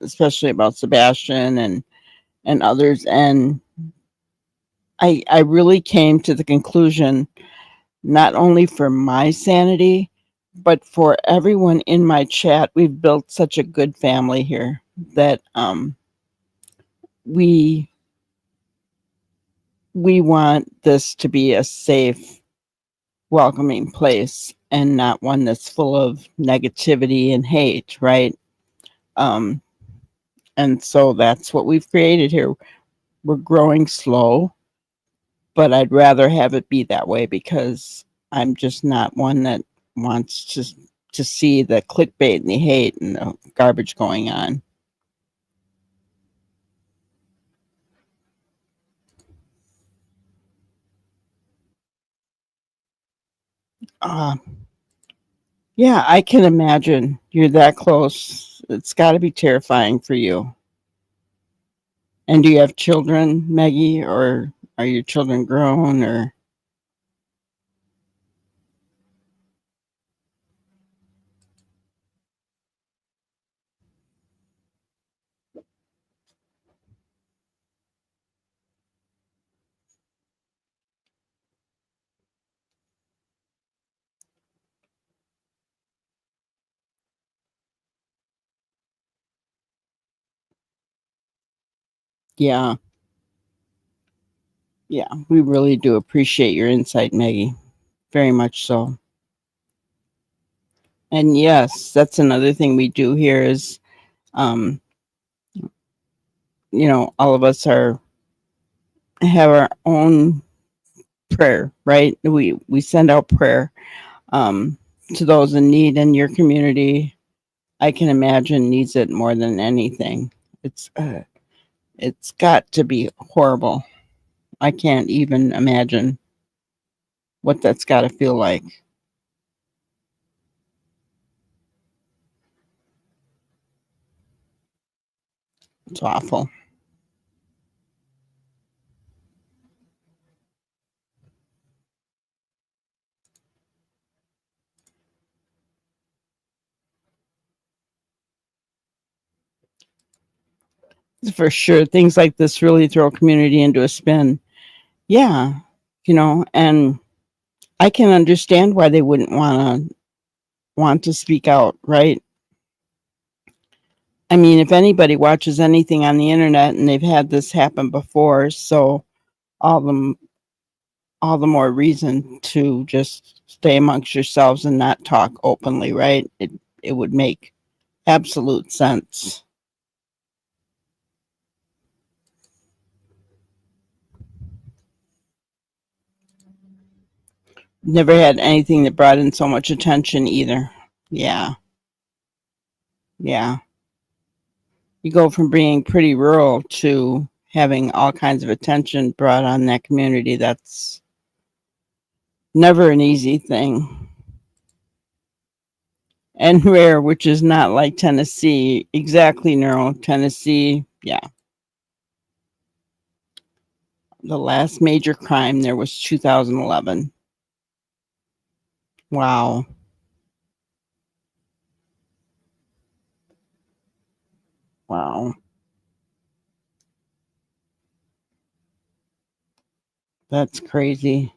especially about Sebastian and others, and I really came to the conclusion, not only for my sanity, but for everyone in my chat, we've built such a good family here that we we want this to be a safe, welcoming place and not one that's full of negativity and hate, right? Um, and so that's what we've created here. We're growing slow, but I'd rather have it be that way because I'm just not one that wants to see the clickbait and the hate and the garbage going on. Uh, yeah, I can imagine you're that close. It's got to be terrifying for you. And do you have children, Maggie, or are your children grown or? Yeah, yeah, we really do appreciate your insight, Maggie. Very much so. And yes, that's another thing we do here is, um, all of us have our own prayer, right? We send out prayer um, to those in need, and your community, I can imagine, needs it more than anything. It's got to be horrible. I can't even imagine what that's got to feel like. It's awful. For sure, things like this really throw community into a spin. Yeah, and I can understand why they wouldn't want to speak out, right? I mean, if anybody watches anything on the internet and they've had this happen before, so all the all the more reason to just stay amongst yourselves and not talk openly, right? It would make absolute sense. Never had anything that brought in so much attention either. Yeah. Yeah. You go from being pretty rural to having all kinds of attention brought on that community. That's never an easy thing. And rare, which is not like Tennessee. Exactly, Neural. Tennessee, yeah. The last major crime there was 2011. Wow. Wow. That's crazy.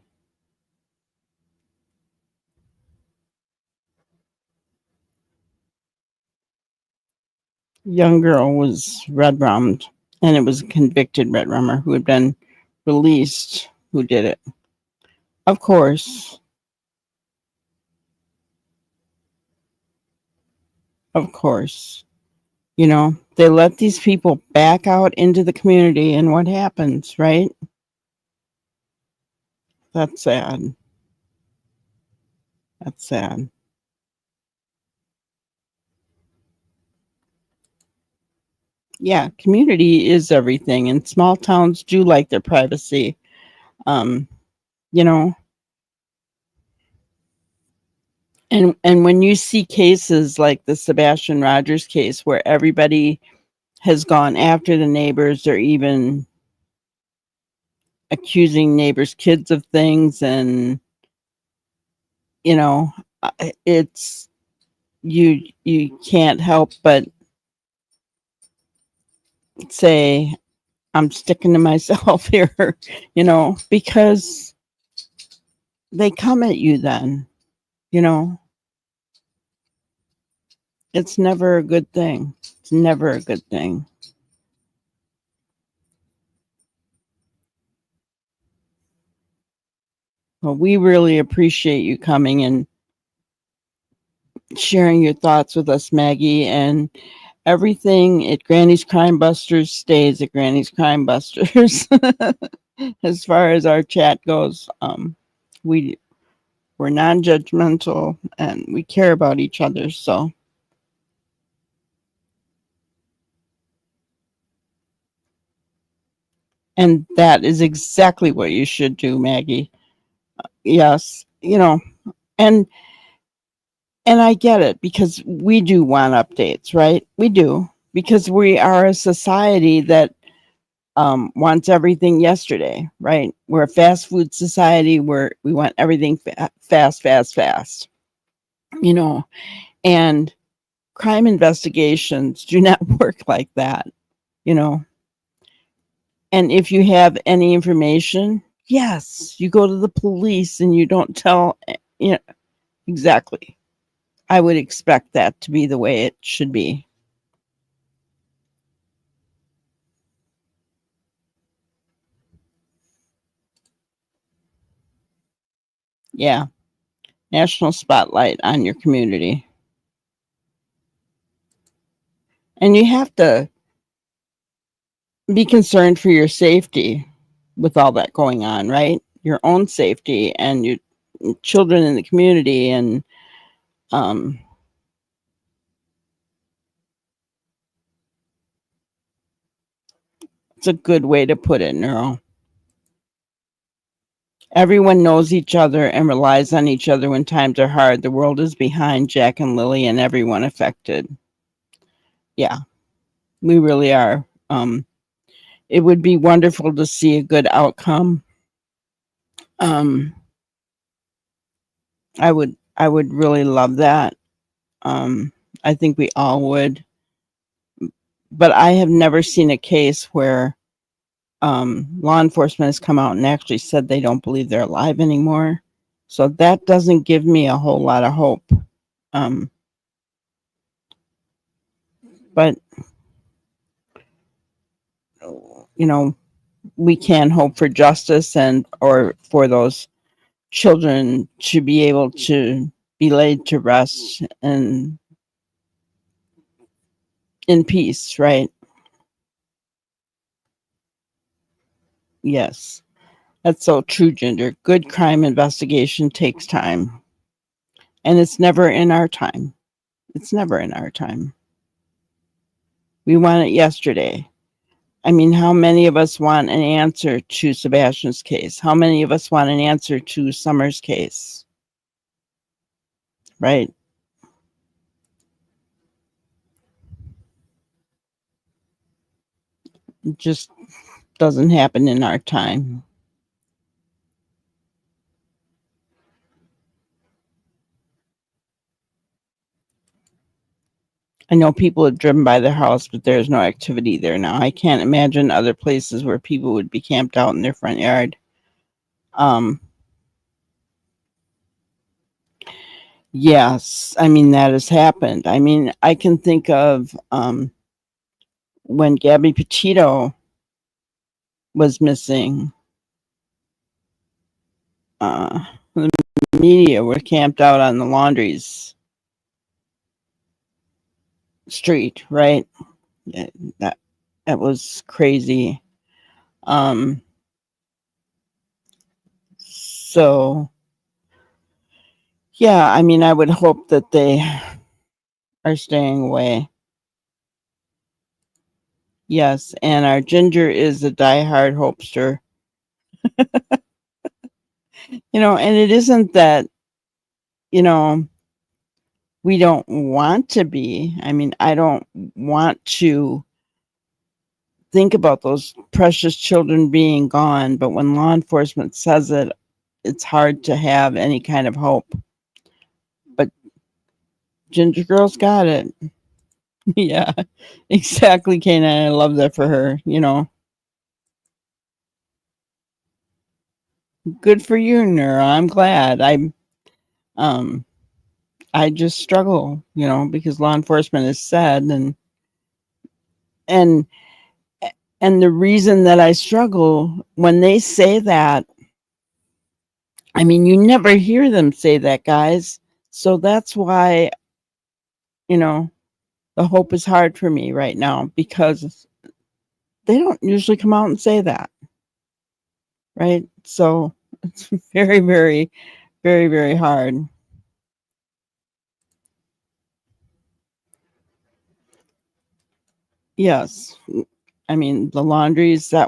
Young girl was red rummed, and it was a convicted red rummer who had been released who did it. Of course. Of course. They let these people back out into the community, and what happens, right? That's sad. That's sad. Yeah, community is everything, and small towns do like their privacy. Um, you know, and when you see cases like the Sebastian Rogers case where everybody has gone after the neighbors or even accusing neighbors' kids of things, and it's you can't help but say I'm sticking to myself here, because they come at you then, you know. It's never a good thing. It's never a good thing. Well, we really appreciate you coming and sharing your thoughts with us, Maggie, and everything at Granny's Crime Busters stays at Granny's Crime Busters. As far as our chat goes, we're non-judgmental and we care about each other. So, and that is exactly what you should do, Maggie. Yes, and I get it because we do want updates, right? We do because we are a society that wants everything yesterday, right? We're a fast food society where we want everything fast, fast, fast, and crime investigations do not work like that, you know. And if you have any information, yes, you go to the police and you don't tell, exactly. I would expect that to be the way it should be. Yeah. National spotlight on your community. And you have to be concerned for your safety with all that going on, right? Your own safety and your children in the community. And it's a good way to put it, Neural. Everyone knows each other and relies on each other when times are hard. The world is behind Jack and Lily and everyone affected. Yeah, we really are. It would be wonderful to see a good outcome. I would really love that. I think we all would. But I have never seen a case where law enforcement has come out and actually said they don't believe they're alive anymore. So that doesn't give me a whole lot of hope. But, you know, we can hope for justice and or for those children to be able to be laid to rest and in peace, right? Yes, that's so true, Ginger. Good crime investigation takes time, and it's never in our time. It's never in our time. We want it yesterday. I mean, how many of us want an answer to Sebastian's case? How many of us want an answer to Summer's case? Right? It just doesn't happen in our time. I know people have driven by their house, but there's no activity there now. I can't imagine other places where people would be camped out in their front yard. Yes, I mean, that has happened. I mean, I can think of when Gabby Petito was missing, the media were camped out on the Laundries street, right? That that was crazy. So yeah, I mean, I would hope that they are staying away. Yes, and our Ginger is a diehard hopester. And it isn't that, you know, we don't want to be. I mean, I don't want to think about those precious children being gone, but when law enforcement says it, it's hard to have any kind of hope. But Ginger Girl's got it. Yeah, exactly, Kana. I love that for her. Good for you, Nura. I'm glad. Um I just struggle, because law enforcement is said and and the reason that I struggle when they say that, I mean, you never hear them say that, guys. So that's why, you know, the hope is hard for me right now because they don't usually come out and say that, right? So it's very, very, very, very hard. Yes. I mean, the laundries, they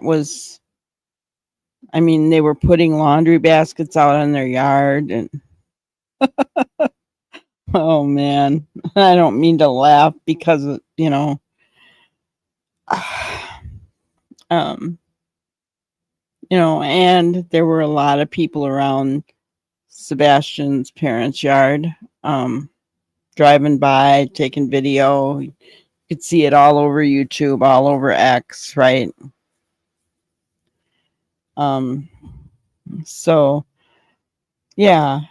were putting laundry baskets out in their yard and oh man, I don't mean to laugh because um, and there were a lot of people around Sebastian's parents' yard, driving by, taking video. You could see it all over YouTube, all over X, right? Um, so yeah,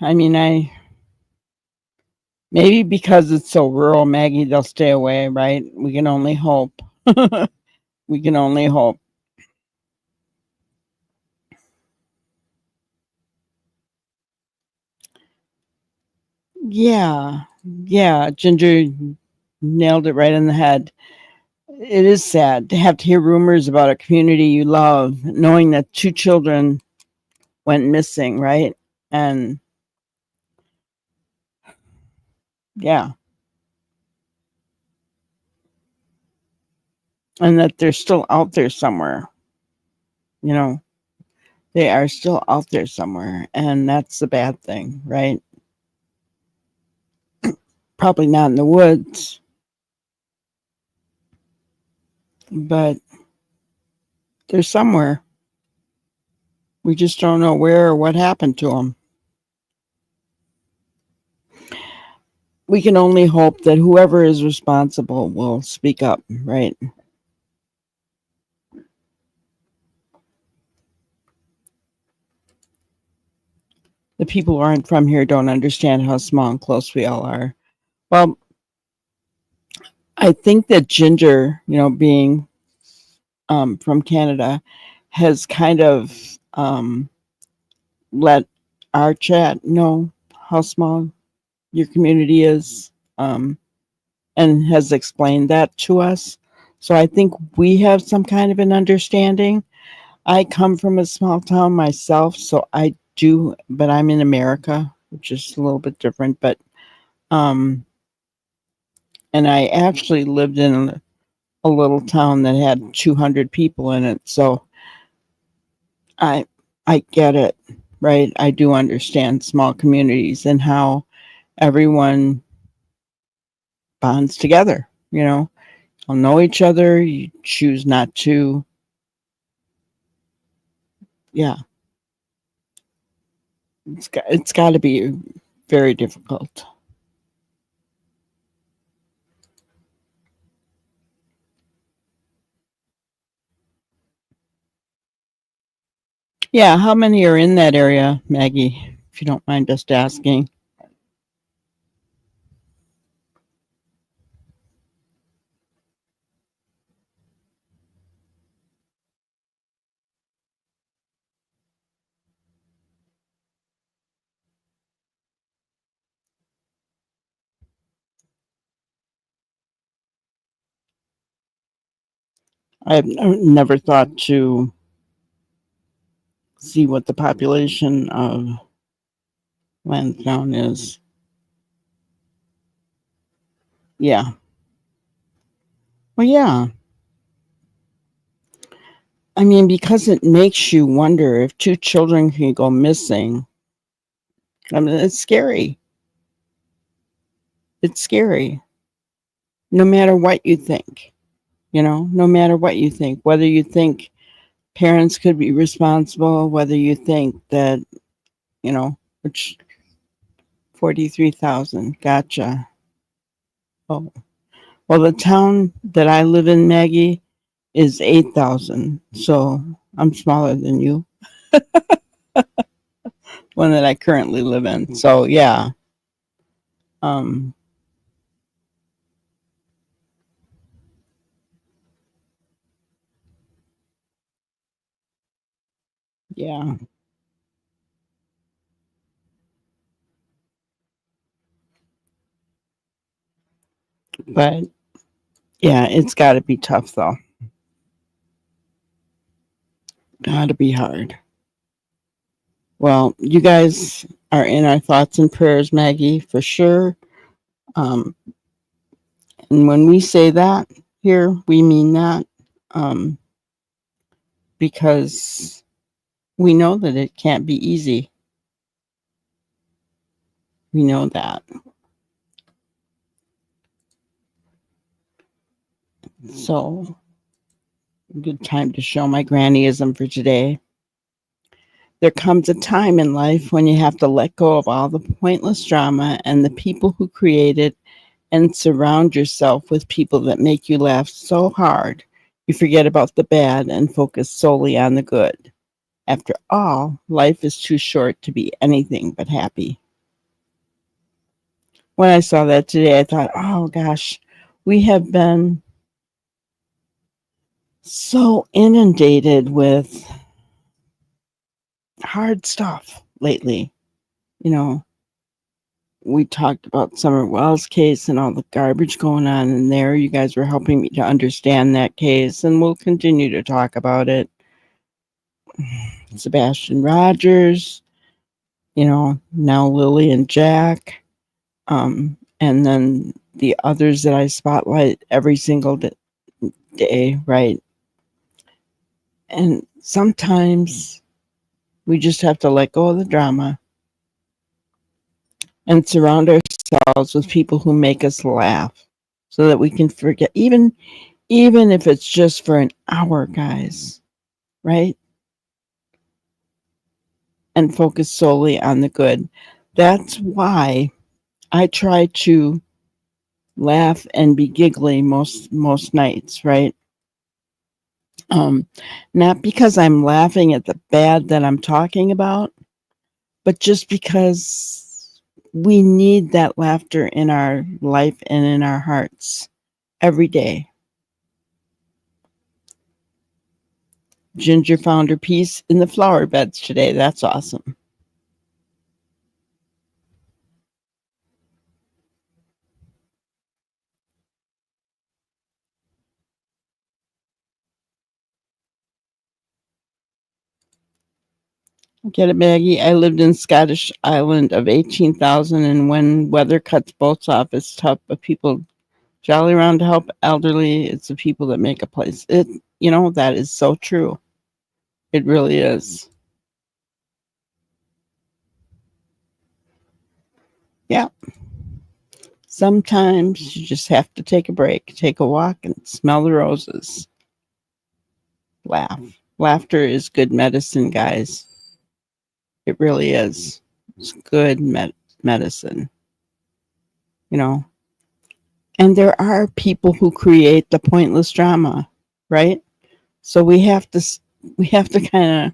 maybe because it's so rural, Maggie, they'll stay away, right? We can only hope. We can only hope. Yeah. Yeah. Ginger nailed it right in the head. It is sad to have to hear rumors about a community you love, knowing that 2 children went missing, right? And yeah. And that they're still out there somewhere. They are still out there somewhere. And that's the bad thing, right? Probably not in the woods, but they're somewhere. We just don't know where or what happened to them. We can only hope that whoever is responsible will speak up, right? the people who aren't from here don't understand how small and close we all are. Well, I think that Ginger, being from Canada, has kind of let our chat know how small your community is, and has explained that to us. So I think we have some kind of an understanding. I come from a small town myself, so I do, but I'm in America, which is a little bit different. But um, and I actually lived in a little town that had 200 people in it, so I I get it, right? I do understand small communities and how everyone bonds together. You'll know each other. You choose not to. Yeah, it's got to be very difficult. Yeah, how many are in that area, Maggie? If you don't mind just asking. I've never thought to see what the population of Lansdowne is. Yeah. Well, yeah. I mean, because it makes you wonder if two children can go missing. I mean, it's scary. It's scary. No matter what you think, no matter what you think, whether you think parents could be responsible, whether you think that, which 43,000. Gotcha. Oh, well, the town that I live in, Maggie, is 8,000. So I'm smaller than you, one that I currently live in. So yeah. Um, yeah. But yeah, it's got to be tough though. Got to be hard. Well, you guys are in our thoughts and prayers, Maggie, for sure. Um, and when we say that here, we mean that, um, because we know that it can't be easy. We know that. So, good time to show my grannyism for today. There comes a time in life when you have to let go of all the pointless drama and the people who create it and surround yourself with people that make you laugh so hard you forget about the bad and focus solely on the good. After all, life is too short to be anything but happy. When I saw that today, I thought, oh gosh, we have been so inundated with hard stuff lately. You know, we talked about Summer Wells case and all the garbage going on in there. You guys were helping me to understand that case, and we'll continue to talk about it. Sebastian Rogers, now Lily and Jack, and then the others that I spotlight every single day, right? And sometimes we just have to let go of the drama and surround ourselves with people who make us laugh so that we can forget, even if it's just for an hour, guys, right? And focus solely on the good. That's why I try to laugh and be giggly most nights, right? Um, Not because I'm laughing at the bad that I'm talking about, but just because we need that laughter in our life and in our hearts every day. Ginger found her peace in the flower beds today. That's awesome. Get it, Maggie? I lived in Scottish island of 18,000, and when weather cuts boats off, it's tough, but people jolly around to help elderly. It's the people that make a place. That is so true. It really is. Yeah. Sometimes you just have to take a break, take a walk, and smell the roses. Laugh. Laughter is good medicine, guys. It really is. It's good medicine, you know. And there are people who create the pointless drama, right? So we have to kind of,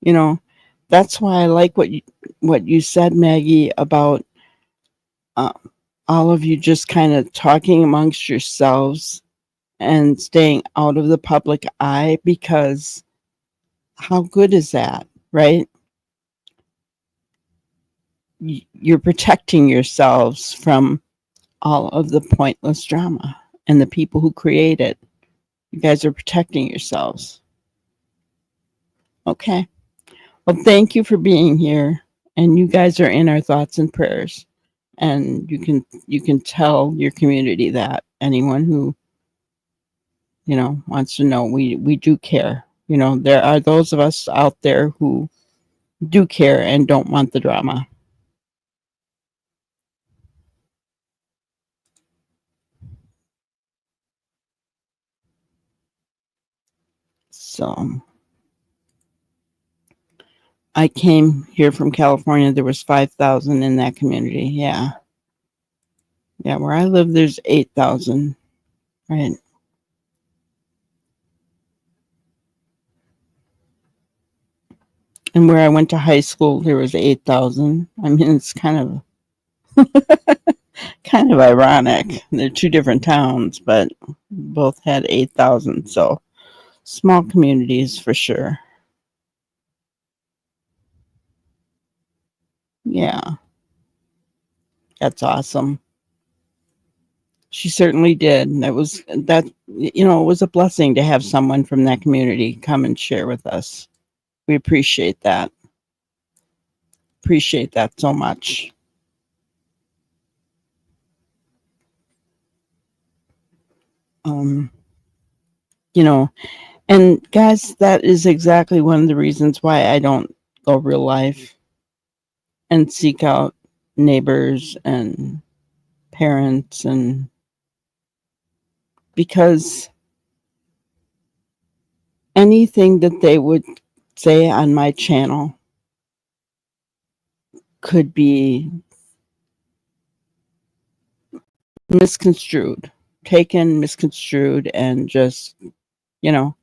you know, that's why I like what you said, Maggie, about uh, all of you just kind of talking amongst yourselves and staying out of the public eye, because how good is that, right? You're protecting yourselves from all of the pointless drama and the people who create it. You guys are protecting yourselves. Okay. Well, thank you for being here. And you guys are in our thoughts and prayers. And you can tell your community that. Anyone who, wants to know, we do care. There are those of us out there who do care and don't want the drama. So I came here from California. There was 5,000 in that community. Yeah. Yeah, where I live, there's 8,000. Right. And where I went to high school, there was 8,000. I mean, it's kind of ironic. They're two different towns, but both had 8,000. So small communities for sure. Yeah, that's awesome. She certainly did. It was a blessing to have someone from that community come and share with us. We appreciate that. Appreciate that so much. Um, you know, and guys, that is exactly one of the reasons why I don't go real life and seek out neighbors and parents, and because anything that they would say on my channel could be misconstrued, taken, misconstrued, and just, you know,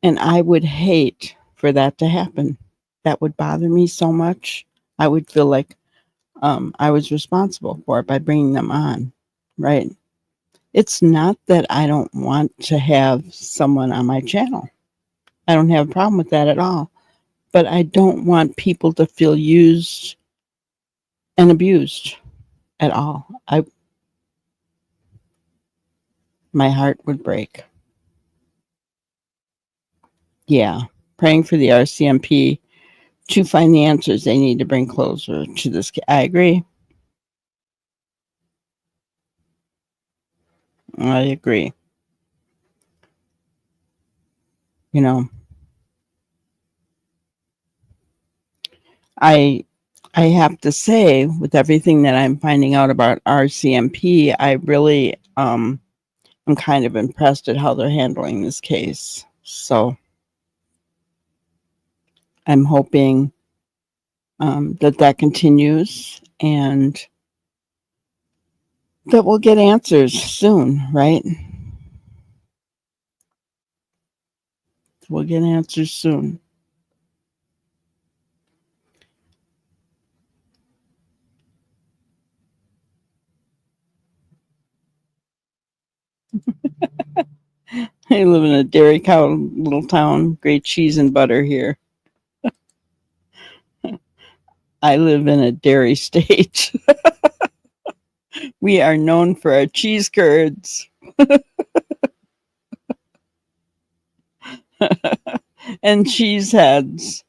and I would hate for that to happen. That would bother me so much. I would feel like I was responsible for it by bringing them on, right? It's not that I don't want to have someone on my channel. I don't have a problem with that at all. But I don't want people to feel used and abused at all. My heart would break. Yeah. Praying for the RCMP to find the answers they need to bring closer to this. I agree. I agree. You know, I I have to say, with everything that I'm finding out about RCMP, I really I'm kind of impressed at how they're handling this case. So I'm hoping that continues and that we'll get answers soon, right? We'll get answers soon. I live in a dairy cow little town. Great cheese and butter here. I live in a dairy state. We are known for our cheese curds and cheese heads.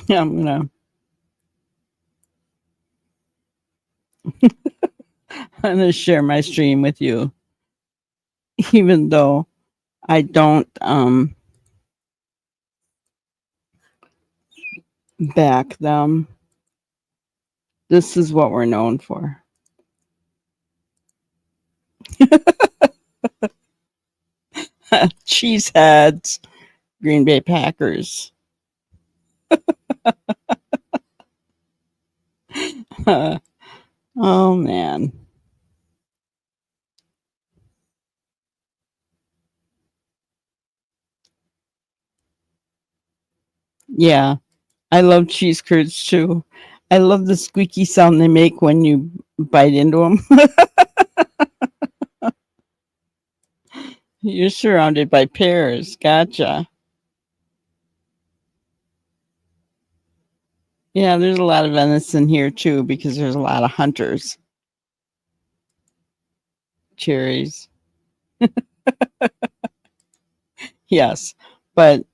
I'm gonna share my stream with you, even though I don't back them. This is what we're known for. Cheeseheads, Green Bay Packers. Oh man. Yeah, I love cheese curds too. I love the squeaky sound they make when you bite into them. You're surrounded by pears. Gotcha. Yeah, there's a lot of venison here too because there's a lot of hunters. Cherries. Yes, but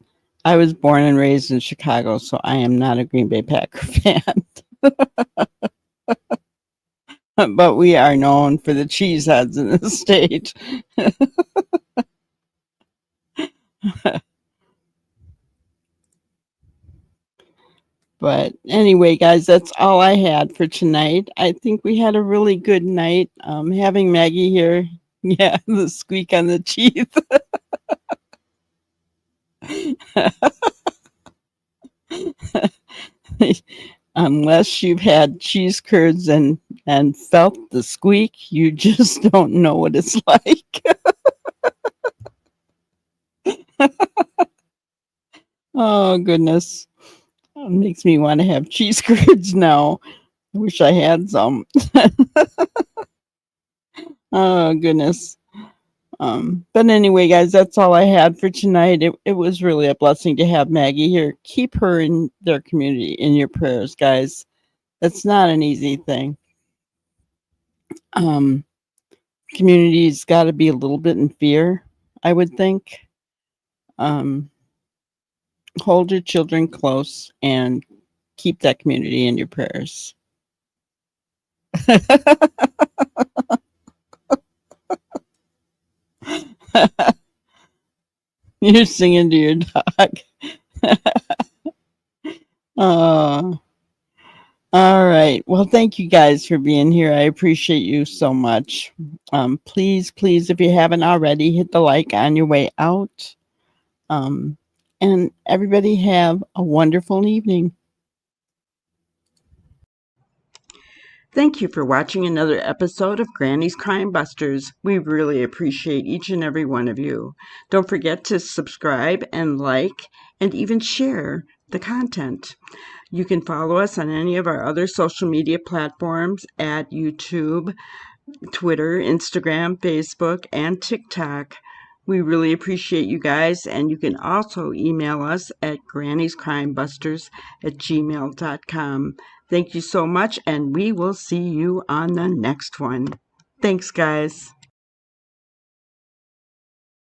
I was born and raised in Chicago, so I am not a Green Bay Packer fan. But we are known for the cheeseheads in the state. But anyway, guys, that's all I had for tonight. I think we had a really good night. Having Maggie here, yeah, the squeak on the teeth. Unless you've had cheese curds and felt the squeak, you just don't know what it's like. Oh goodness, makes me want to have cheese curds now. I wish I had some. Oh goodness. But anyway, guys, that's all I had for tonight. It was really a blessing to have Maggie here. Keep her in their community in your prayers, guys. That's not an easy thing. Community's got to be a little bit in fear, I would think. Hold your children close and keep that community in your prayers. You're singing to your dog. Oh, all right. Well, thank you guys for being here. I appreciate you so much. Please, if you haven't already, hit the like on your way out. And everybody have a wonderful evening. Thank you for watching another episode of Granny's Crime Busters. We really appreciate each and every one of you. Don't forget to subscribe and like and even share the content. You can follow us on any of our other social media platforms at YouTube, Twitter, Instagram, Facebook, and TikTok. We really appreciate you guys, and you can also email us at granniescrimebusters@gmail.com. Thank you so much, and we will see you on the next one. Thanks, guys.